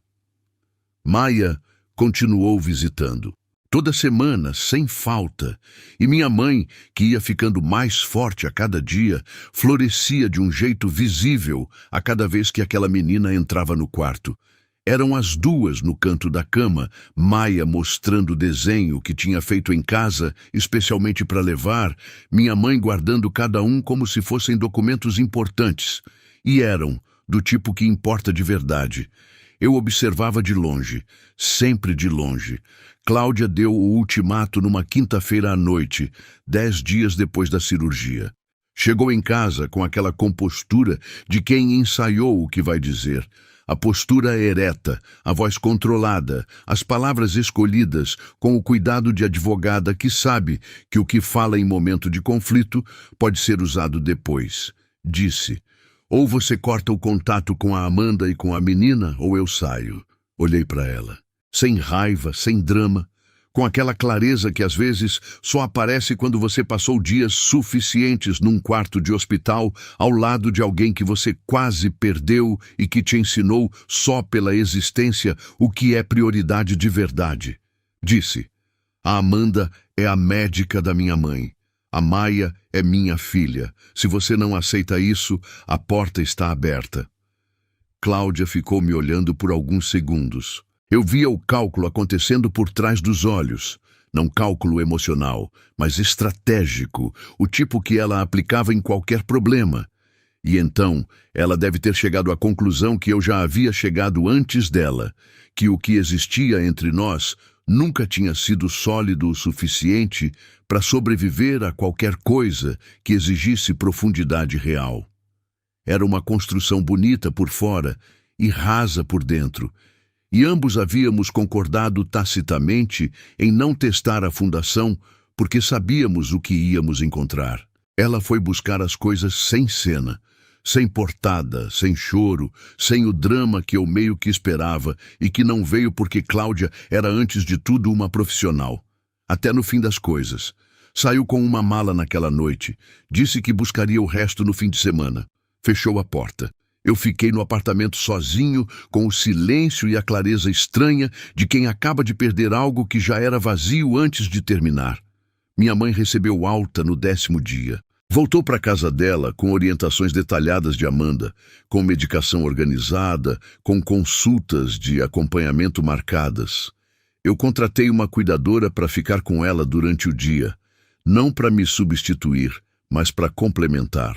Maia continuou visitando. Toda semana, sem falta, e minha mãe, que ia ficando mais forte a cada dia, florescia de um jeito visível a cada vez que aquela menina entrava no quarto. Eram as 2 no canto da cama, Maia mostrando o desenho que tinha feito em casa, especialmente para levar, minha mãe guardando cada um como se fossem documentos importantes. E eram, do tipo que importa de verdade. Eu observava de longe, sempre de longe. Cláudia deu o ultimato numa quinta-feira à noite, 10 dias depois da cirurgia. Chegou em casa com aquela compostura de quem ensaiou o que vai dizer. A postura ereta, a voz controlada, as palavras escolhidas com o cuidado de advogada que sabe que o que fala em momento de conflito pode ser usado depois. Disse: ou você corta o contato com a Amanda e com a menina, ou eu saio. Olhei para ela, sem raiva, sem drama, com aquela clareza que às vezes só aparece quando você passou dias suficientes num quarto de hospital ao lado de alguém que você quase perdeu e que te ensinou só pela existência o que é prioridade de verdade. Disse: a Amanda é a médica da minha mãe. A Maia é minha filha. Se você não aceita isso, a porta está aberta. Cláudia ficou me olhando por alguns segundos. Eu via o cálculo acontecendo por trás dos olhos. Não cálculo emocional, mas estratégico, o tipo que ela aplicava em qualquer problema. E então, ela deve ter chegado à conclusão que eu já havia chegado antes dela, que o que existia entre nós nunca tinha sido sólido o suficiente para sobreviver a qualquer coisa que exigisse profundidade real. Era uma construção bonita por fora e rasa por dentro, e ambos havíamos concordado tacitamente em não testar a fundação porque sabíamos o que íamos encontrar. Ela foi buscar as coisas sem cena, sem portada, sem choro, sem o drama que eu meio que esperava e que não veio porque Cláudia era antes de tudo uma profissional. Até no fim das coisas. Saiu com uma mala naquela noite, disse que buscaria o resto no fim de semana. Fechou a porta. Eu fiquei no apartamento sozinho, com o silêncio e a clareza estranha de quem acaba de perder algo que já era vazio antes de terminar. Minha mãe recebeu alta no 10º dia. Voltou para a casa dela com orientações detalhadas de Amanda, com medicação organizada, com consultas de acompanhamento marcadas. Eu contratei uma cuidadora para ficar com ela durante o dia, não para me substituir, mas para complementar.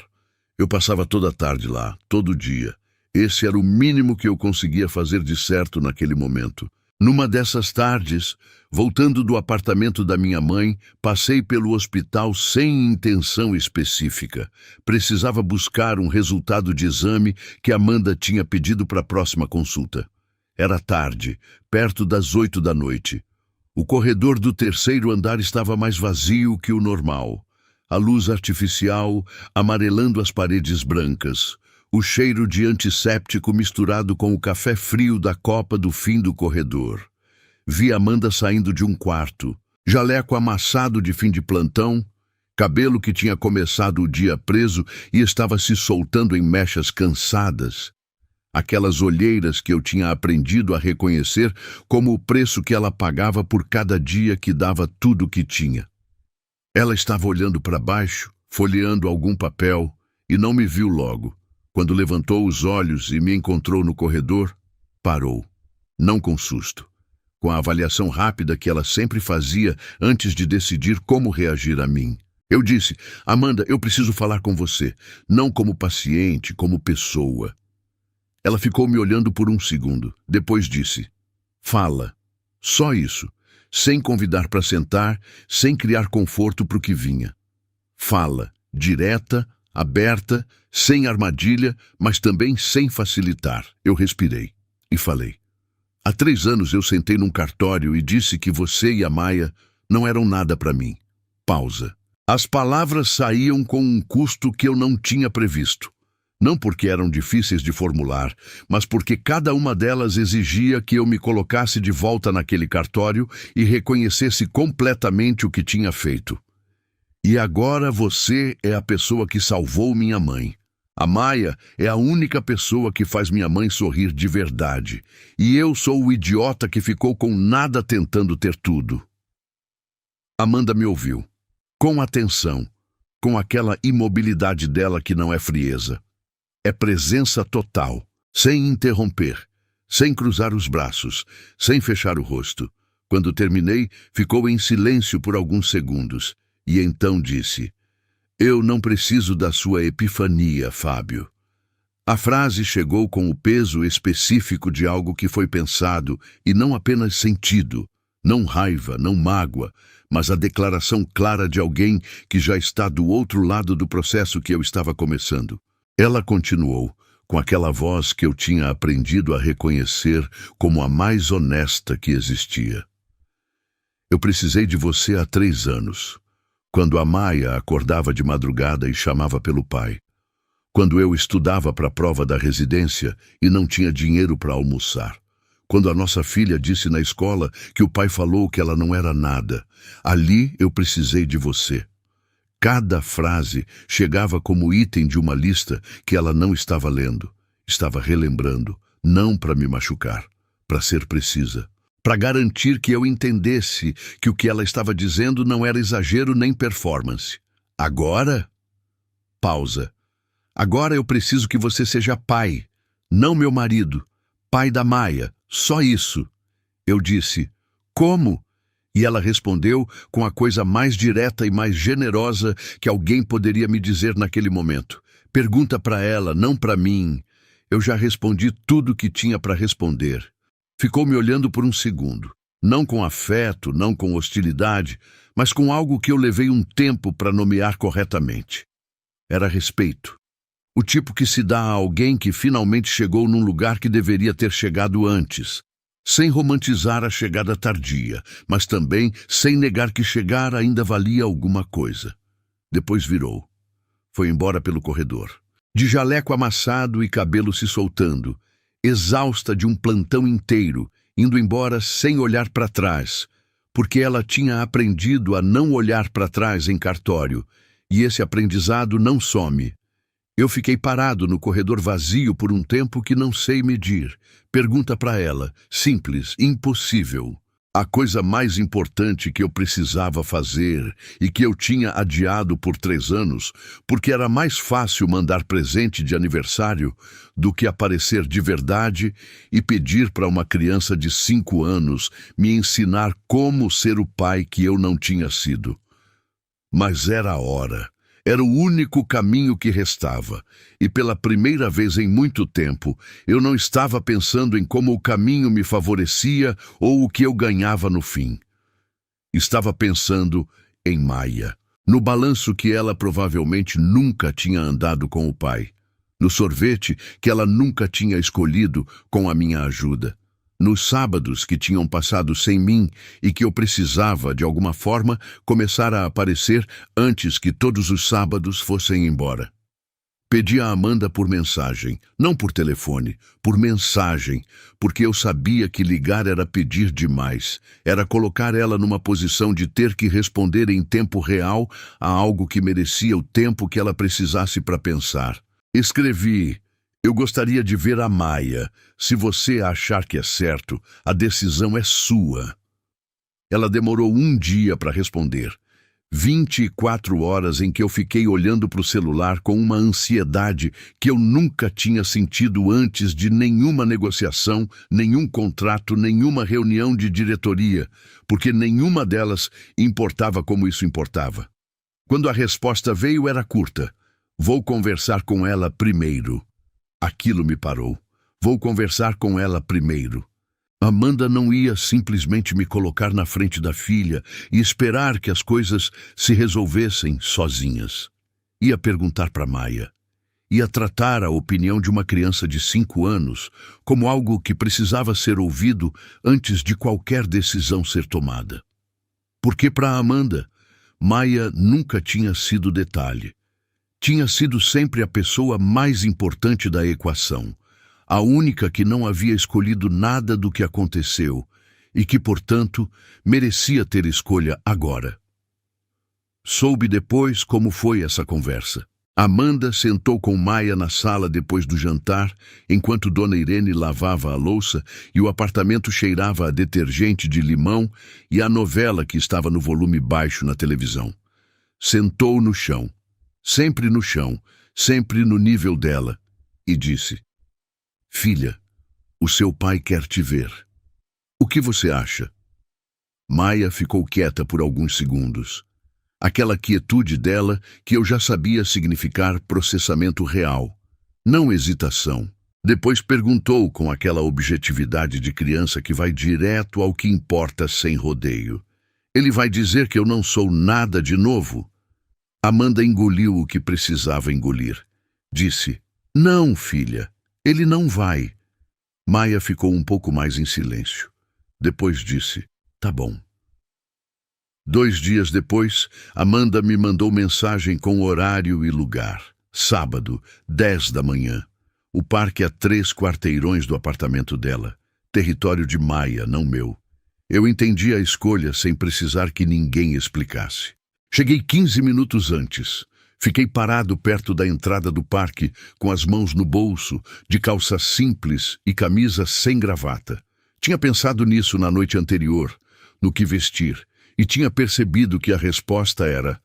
Eu passava toda a tarde lá, todo dia. Esse era o mínimo que eu conseguia fazer de certo naquele momento. Numa dessas tardes, voltando do apartamento da minha mãe, passei pelo hospital sem intenção específica. Precisava buscar um resultado de exame que Amanda tinha pedido para a próxima consulta. Era tarde, perto das 8 da noite. O corredor do 3º andar estava mais vazio que o normal. A luz artificial amarelando as paredes brancas. O cheiro de antisséptico misturado com o café frio da copa do fim do corredor. Vi Amanda saindo de um quarto, jaleco amassado de fim de plantão, cabelo que tinha começado o dia preso e estava se soltando em mechas cansadas. Aquelas olheiras que eu tinha aprendido a reconhecer como o preço que ela pagava por cada dia que dava tudo o que tinha. Ela estava olhando para baixo, folheando algum papel, e não me viu logo. Quando levantou os olhos e me encontrou no corredor, parou. Não com susto. Com a avaliação rápida que ela sempre fazia antes de decidir como reagir a mim. Eu disse, Amanda, eu preciso falar com você. Não como paciente, como pessoa. Ela ficou me olhando por um segundo. Depois disse, fala. Só isso. Sem convidar para sentar, sem criar conforto para o que vinha. Fala. Direta, aberta, sem armadilha, mas também sem facilitar. Eu respirei e falei. Há 3 anos eu sentei num cartório e disse que você e a Maia não eram nada para mim. Pausa. As palavras saíam com um custo que eu não tinha previsto. Não porque eram difíceis de formular, mas porque cada uma delas exigia que eu me colocasse de volta naquele cartório e reconhecesse completamente o que tinha feito. E agora você é a pessoa que salvou minha mãe. A Maia é a única pessoa que faz minha mãe sorrir de verdade. E eu sou o idiota que ficou com nada tentando ter tudo. Amanda me ouviu. Com atenção. Com aquela imobilidade dela que não é frieza. É presença total. Sem interromper. Sem cruzar os braços. Sem fechar o rosto. Quando terminei, ficou em silêncio por alguns segundos. E então disse... Eu não preciso da sua epifania, Fábio. A frase chegou com o peso específico de algo que foi pensado e não apenas sentido, não raiva, não mágoa, mas a declaração clara de alguém que já está do outro lado do processo que eu estava começando. Ela continuou, com aquela voz que eu tinha aprendido a reconhecer como a mais honesta que existia. Eu precisei de você há 3 anos. Quando a Maia acordava de madrugada e chamava pelo pai. Quando eu estudava para a prova da residência e não tinha dinheiro para almoçar. Quando a nossa filha disse na escola que o pai falou que ela não era nada. Ali eu precisei de você. Cada frase chegava como item de uma lista que ela não estava lendo. Estava relembrando, não para me machucar, para ser precisa. Para garantir que eu entendesse que o que ela estava dizendo não era exagero nem performance. Agora? Pausa. Agora eu preciso que você seja pai. Não meu marido, pai da Maia, só isso. Eu disse: como? E ela respondeu com a coisa mais direta e mais generosa que alguém poderia me dizer naquele momento. Pergunta para ela, não para mim. Eu já respondi tudo o que tinha para responder. Ficou me olhando por um segundo. Não com afeto, não com hostilidade, mas com algo que eu levei um tempo para nomear corretamente. Era respeito. O tipo que se dá a alguém que finalmente chegou num lugar que deveria ter chegado antes, sem romantizar a chegada tardia, mas também sem negar que chegar ainda valia alguma coisa. Depois virou. Foi embora pelo corredor, de jaleco amassado e cabelo se soltando, exausta de um plantão inteiro, indo embora sem olhar para trás, porque ela tinha aprendido a não olhar para trás em cartório, e esse aprendizado não some. Eu fiquei parado no corredor vazio por um tempo que não sei medir. Pergunta para ela, simples, impossível. A coisa mais importante que eu precisava fazer e que eu tinha adiado por 3 anos, porque era mais fácil mandar presente de aniversário do que aparecer de verdade e pedir para uma criança de 5 anos me ensinar como ser o pai que eu não tinha sido. Mas era a hora. Era o único caminho que restava, e pela primeira vez em muito tempo, eu não estava pensando em como o caminho me favorecia ou o que eu ganhava no fim. Estava pensando em Maia, no balanço que ela provavelmente nunca tinha andado com o pai, no sorvete que ela nunca tinha escolhido com a minha ajuda, nos sábados que tinham passado sem mim e que eu precisava, de alguma forma, começar a aparecer antes que todos os sábados fossem embora. Pedi a Amanda por mensagem, não por telefone, por mensagem, porque eu sabia que ligar era pedir demais, era colocar ela numa posição de ter que responder em tempo real a algo que merecia o tempo que ela precisasse para pensar. Escrevi: eu gostaria de ver a Maia. Se você achar que é certo, a decisão é sua. Ela demorou 1 dia para responder. 24 horas em que eu fiquei olhando para o celular com uma ansiedade que eu nunca tinha sentido antes de nenhuma negociação, nenhum contrato, nenhuma reunião de diretoria, porque nenhuma delas importava como isso importava. Quando a resposta veio, era curta. Vou conversar com ela primeiro. Aquilo me parou. Vou conversar com ela primeiro. Amanda não ia simplesmente me colocar na frente da filha e esperar que as coisas se resolvessem sozinhas. Ia perguntar para Maia. Ia tratar a opinião de uma criança de 5 anos como algo que precisava ser ouvido antes de qualquer decisão ser tomada. Porque para Amanda, Maia nunca tinha sido detalhe. Tinha sido sempre a pessoa mais importante da equação, a única que não havia escolhido nada do que aconteceu e que, portanto, merecia ter escolha agora. Soube depois como foi essa conversa. Amanda sentou com Maia na sala depois do jantar, enquanto Dona Irene lavava a louça e o apartamento cheirava a detergente de limão e a novela que estava no volume baixo na televisão. Sentou no chão. Sempre no chão, sempre no nível dela, e disse: filha, o seu pai quer te ver. O que você acha? Maia ficou quieta por alguns segundos. Aquela quietude dela que eu já sabia significar processamento real, não hesitação. Depois perguntou com aquela objetividade de criança que vai direto ao que importa sem rodeio. Ele vai dizer que eu não sou nada de novo? Amanda engoliu o que precisava engolir. Disse: não, filha, ele não vai. Maia ficou um pouco mais em silêncio. Depois disse: tá bom. 2 dias depois, Amanda me mandou mensagem com horário e lugar. Sábado, 10 da manhã. O parque a 3 quarteirões do apartamento dela. Território de Maia, não meu. Eu entendi a escolha sem precisar que ninguém explicasse. Cheguei 15 minutos antes. Fiquei parado perto da entrada do parque, com as mãos no bolso, de calça simples e camisa sem gravata. Tinha pensado nisso na noite anterior, no que vestir, e tinha percebido que a resposta era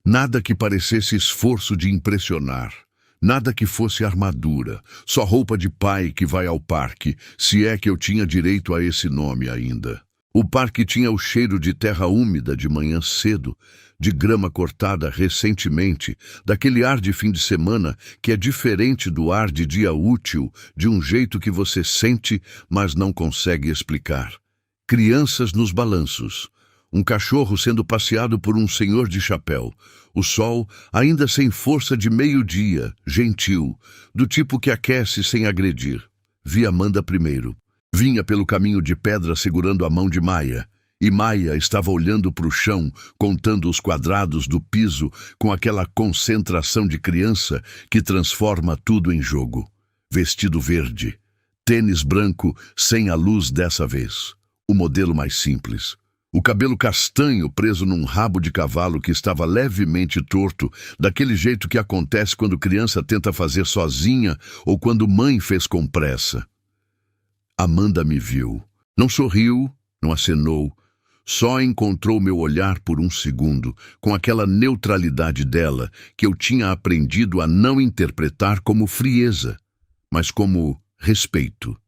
nada que parecesse esforço de impressionar, Nada que fosse armadura, só roupa de pai que vai ao parque, se é que eu tinha direito a esse nome ainda. O parque tinha o cheiro de terra úmida de manhã cedo, de grama cortada recentemente, daquele ar de fim de semana que é diferente do ar de dia útil, de um jeito que você sente, mas não consegue explicar. Crianças nos balanços. Um cachorro sendo passeado por um senhor de chapéu. O sol, ainda sem força de meio-dia, gentil, do tipo que aquece sem agredir. Vi Amanda primeiro. Vinha pelo caminho de pedra segurando a mão de Maia. E Maia estava olhando para o chão, contando os quadrados do piso com aquela concentração de criança que transforma tudo em jogo. Vestido verde. Tênis branco sem a luz dessa vez. O modelo mais simples. O cabelo castanho preso num rabo de cavalo que estava levemente torto, daquele jeito que acontece quando criança tenta fazer sozinha ou quando mãe fez com pressa. Amanda me viu. Não sorriu, não acenou, só encontrou meu olhar por um segundo, com aquela neutralidade dela que eu tinha aprendido a não interpretar como frieza, mas como respeito.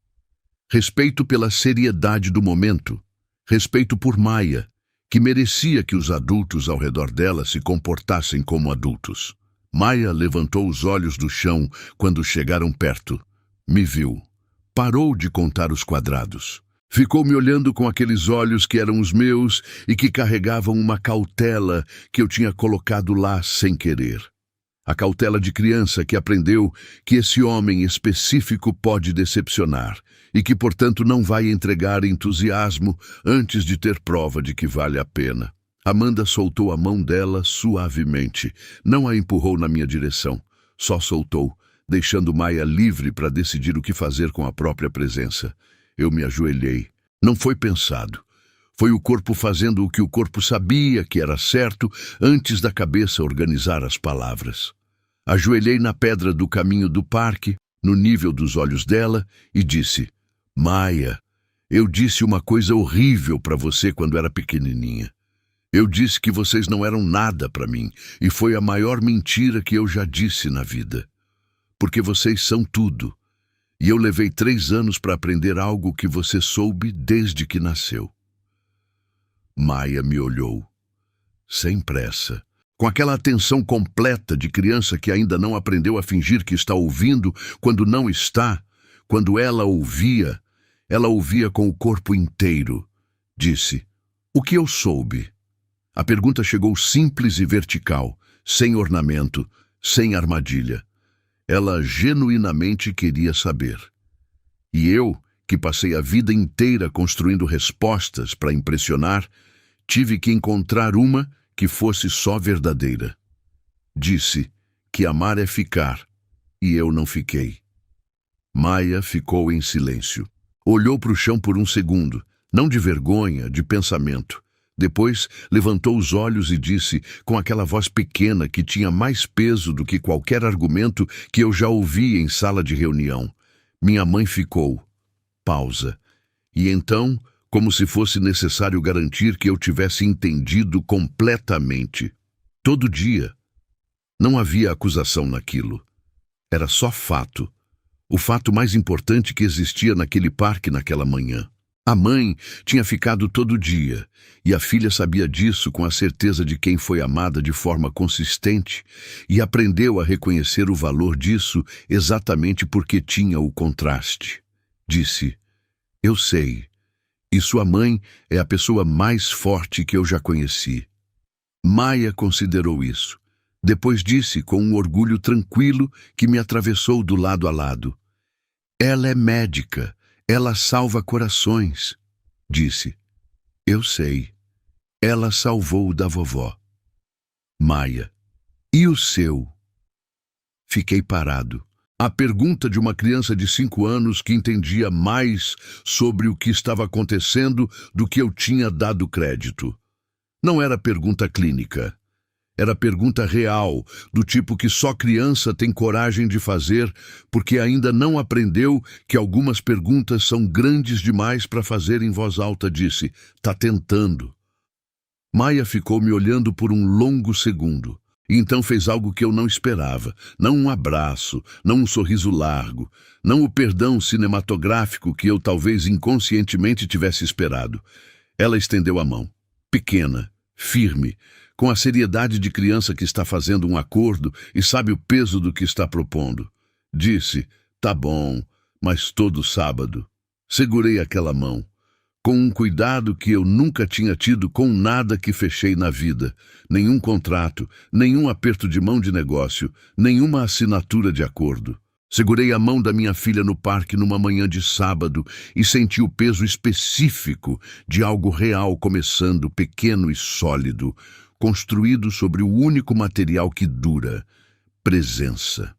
Respeito pela seriedade do momento. Respeito por Maia, que merecia que os adultos ao redor dela se comportassem como adultos. Maia levantou os olhos do chão quando chegaram perto. Me viu. Parou de contar os quadrados. Ficou me olhando com aqueles olhos que eram os meus e que carregavam uma cautela que eu tinha colocado lá sem querer. A cautela de criança que aprendeu que esse homem específico pode decepcionar e que, portanto, não vai entregar entusiasmo antes de ter prova de que vale a pena. Amanda soltou a mão dela suavemente, não a empurrou na minha direção, só soltou, deixando Maia livre para decidir o que fazer com a própria presença. Eu me ajoelhei. Não foi pensado. Foi o corpo fazendo o que o corpo sabia que era certo antes da cabeça organizar as palavras. Ajoelhei na pedra do caminho do parque, no nível dos olhos dela, e disse: Maia, eu disse uma coisa horrível para você quando era pequenininha. Eu disse que vocês não eram nada para mim, e foi a maior mentira que eu já disse na vida. Porque vocês são tudo. E eu levei 3 anos para aprender algo que você soube desde que nasceu. Maia me olhou, sem pressa, com aquela atenção completa de criança que ainda não aprendeu a fingir que está ouvindo quando não está. Quando ela ouvia com o corpo inteiro. Disse: o que eu soube? A pergunta chegou simples e vertical, sem ornamento, sem armadilha. Ela genuinamente queria saber. E eu, que passei a vida inteira construindo respostas para impressionar, tive que encontrar uma que fosse só verdadeira. Disse que amar é ficar, e eu não fiquei. Maia ficou em silêncio. Olhou para o chão por um segundo, não de vergonha, de pensamento. Depois levantou os olhos e disse, com aquela voz pequena que tinha mais peso do que qualquer argumento que eu já ouvi em sala de reunião: minha mãe ficou. Pausa. E então, como se fosse necessário garantir que eu tivesse entendido completamente. Todo dia. Não havia acusação naquilo. Era só fato. O fato mais importante que existia naquele parque naquela manhã. A mãe tinha ficado todo dia, e a filha sabia disso com a certeza de quem foi amada de forma consistente, e aprendeu a reconhecer o valor disso exatamente porque tinha o contraste. Disse: eu sei, e sua mãe é a pessoa mais forte que eu já conheci. Maia considerou isso. Depois disse com um orgulho tranquilo que me atravessou do lado a lado: ela é médica. Ela salva corações. Disse: eu sei. Ela salvou o da vovó. Maia: e o seu? Fiquei parado. A pergunta de uma criança de 5 anos que entendia mais sobre o que estava acontecendo do que eu tinha dado crédito. Não era pergunta clínica. Era pergunta real, do tipo que só criança tem coragem de fazer, porque ainda não aprendeu que algumas perguntas são grandes demais para fazer em voz alta. Disse: tá tentando. Maia ficou me olhando por um longo segundo. E então fez algo que eu não esperava. Não um abraço, não um sorriso largo, não o perdão cinematográfico que eu talvez inconscientemente tivesse esperado. Ela estendeu a mão, pequena, firme, com a seriedade de criança que está fazendo um acordo e sabe o peso do que está propondo. Disse, tá bom, mas todo sábado. Segurei aquela mão, com um cuidado que eu nunca tinha tido com nada que fechei na vida. Nenhum contrato, nenhum aperto de mão de negócio, nenhuma assinatura de acordo. Segurei a mão da minha filha no parque numa manhã de sábado e senti o peso específico de algo real começando, pequeno e sólido, construído sobre o único material que dura: presença.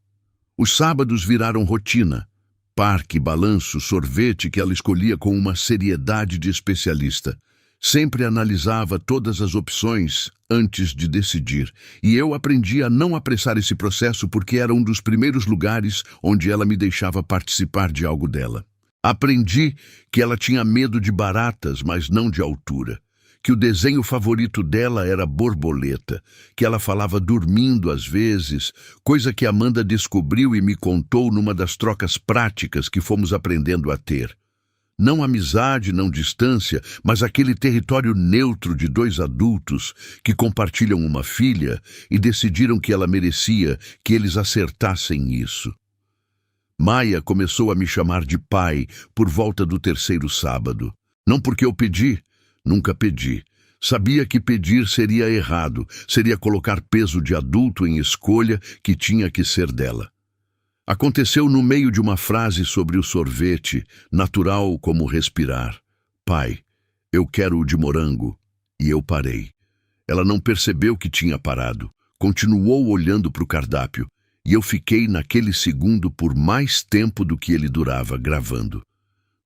Os sábados viraram rotina. Parque, balanço, sorvete que ela escolhia com uma seriedade de especialista. Sempre analisava todas as opções antes de decidir, e eu aprendi a não apressar esse processo porque era um dos primeiros lugares onde ela me deixava participar de algo dela. Aprendi que ela tinha medo de baratas, mas não de altura. Que o desenho favorito dela era borboleta, que ela falava dormindo às vezes, coisa que Amanda descobriu e me contou numa das trocas práticas que fomos aprendendo a ter. Não amizade, não distância, mas aquele território neutro de dois adultos que compartilham uma filha e decidiram que ela merecia que eles acertassem isso. Maia começou a me chamar de pai por volta do terceiro sábado. Não porque eu pedi. Nunca pedi. Sabia que pedir seria errado, seria colocar peso de adulto em escolha que tinha que ser dela. Aconteceu no meio de uma frase sobre o sorvete, natural como respirar. Pai, eu quero o de morango. E eu parei. Ela não percebeu que tinha parado. Continuou olhando para o cardápio. E eu fiquei naquele segundo por mais tempo do que ele durava, gravando.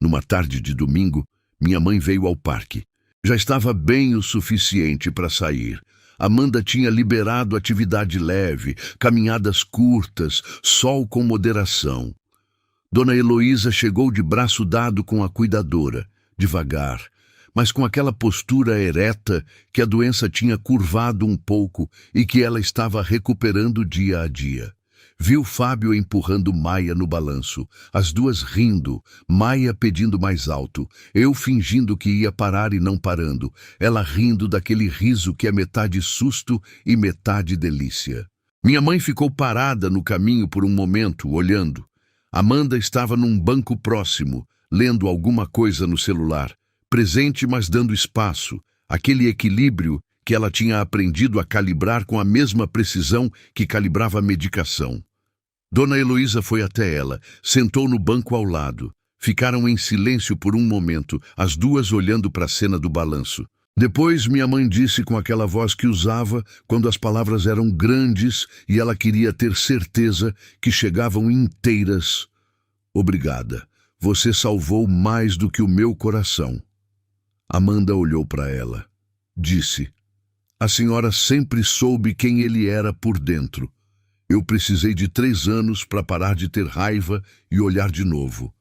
Numa tarde de domingo, minha mãe veio ao parque. Já estava bem o suficiente para sair. Amanda tinha liberado atividade leve, caminhadas curtas, sol com moderação. Dona Heloísa chegou de braço dado com a cuidadora, devagar, mas com aquela postura ereta que a doença tinha curvado um pouco e que ela estava recuperando dia a dia. Viu Fábio empurrando Maia no balanço, as duas rindo, Maia pedindo mais alto, eu fingindo que ia parar e não parando, ela rindo daquele riso que é metade susto e metade delícia. Minha mãe ficou parada no caminho por um momento, olhando. Amanda estava num banco próximo, lendo alguma coisa no celular, presente mas dando espaço, aquele equilíbrio que ela tinha aprendido a calibrar com a mesma precisão que calibrava a medicação. Dona Heloísa foi até ela, sentou no banco ao lado. Ficaram em silêncio por um momento, as duas olhando para a cena do balanço. Depois minha mãe disse com aquela voz que usava quando as palavras eram grandes e ela queria ter certeza que chegavam inteiras. Obrigada, você salvou mais do que o meu coração. Amanda olhou para ela. Disse, a senhora sempre soube quem ele era por dentro. Eu precisei de 3 anos para parar de ter raiva e olhar de novo.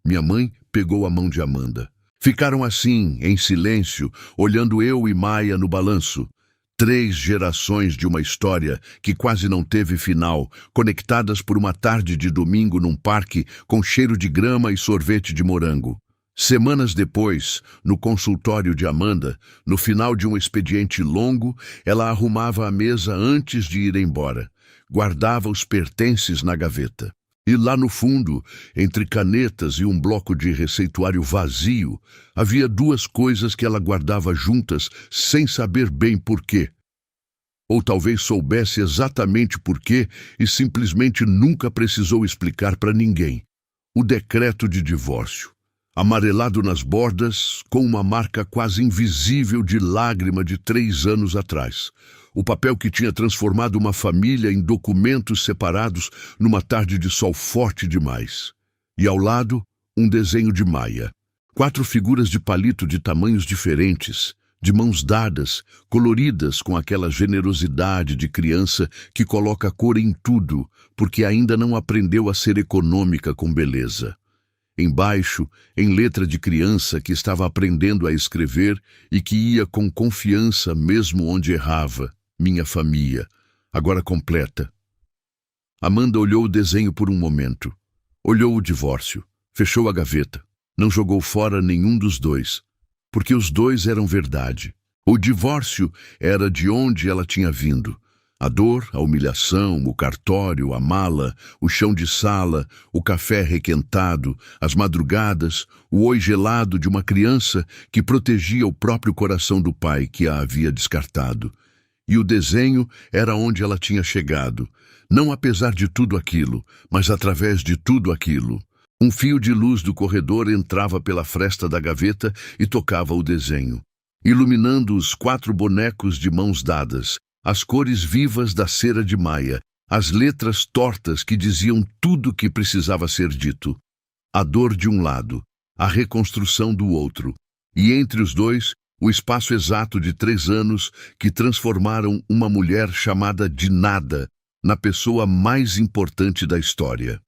Minha mãe pegou a mão de Amanda. Ficaram assim, em silêncio, olhando eu e Maia no balanço. 3 gerações de uma história que quase não teve final, conectadas por uma tarde de domingo num parque com cheiro de grama e sorvete de morango. Semanas depois, no consultório de Amanda, no final de um expediente longo, ela arrumava a mesa antes de ir embora. Guardava os pertences na gaveta. E lá no fundo, entre canetas e um bloco de receituário vazio, havia 2 coisas que ela guardava juntas sem saber bem por quê. Ou talvez soubesse exatamente por quê e simplesmente nunca precisou explicar para ninguém. O decreto de divórcio. Amarelado nas bordas, com uma marca quase invisível de lágrima de 3 anos atrás. O papel que tinha transformado uma família em documentos separados numa tarde de sol forte demais. E ao lado, um desenho de Maia. 4 figuras de palito de tamanhos diferentes, de mãos dadas, coloridas com aquela generosidade de criança que coloca cor em tudo, porque ainda não aprendeu a ser econômica com beleza. Embaixo, em letra de criança que estava aprendendo a escrever e que ia com confiança mesmo onde errava, minha família. agora completa. Amanda olhou o desenho por um momento. Olhou o divórcio. Fechou a gaveta. Não jogou fora nenhum dos dois. Porque os dois eram verdade. O divórcio era de onde ela tinha vindo. A dor, a humilhação, o cartório, a mala, o chão de sala, o café requentado, as madrugadas, o oi gelado de uma criança que protegia o próprio coração do pai que a havia descartado. E o desenho era onde ela tinha chegado, não apesar de tudo aquilo, mas através de tudo aquilo. Um fio de luz do corredor entrava pela fresta da gaveta e tocava o desenho, iluminando os 4 bonecos de mãos dadas, as cores vivas da cera de Maia, as letras tortas que diziam tudo o que precisava ser dito. A dor de um lado, a reconstrução do outro, e entre os dois, o espaço exato de 3 anos que transformaram uma mulher chamada de nada na pessoa mais importante da história.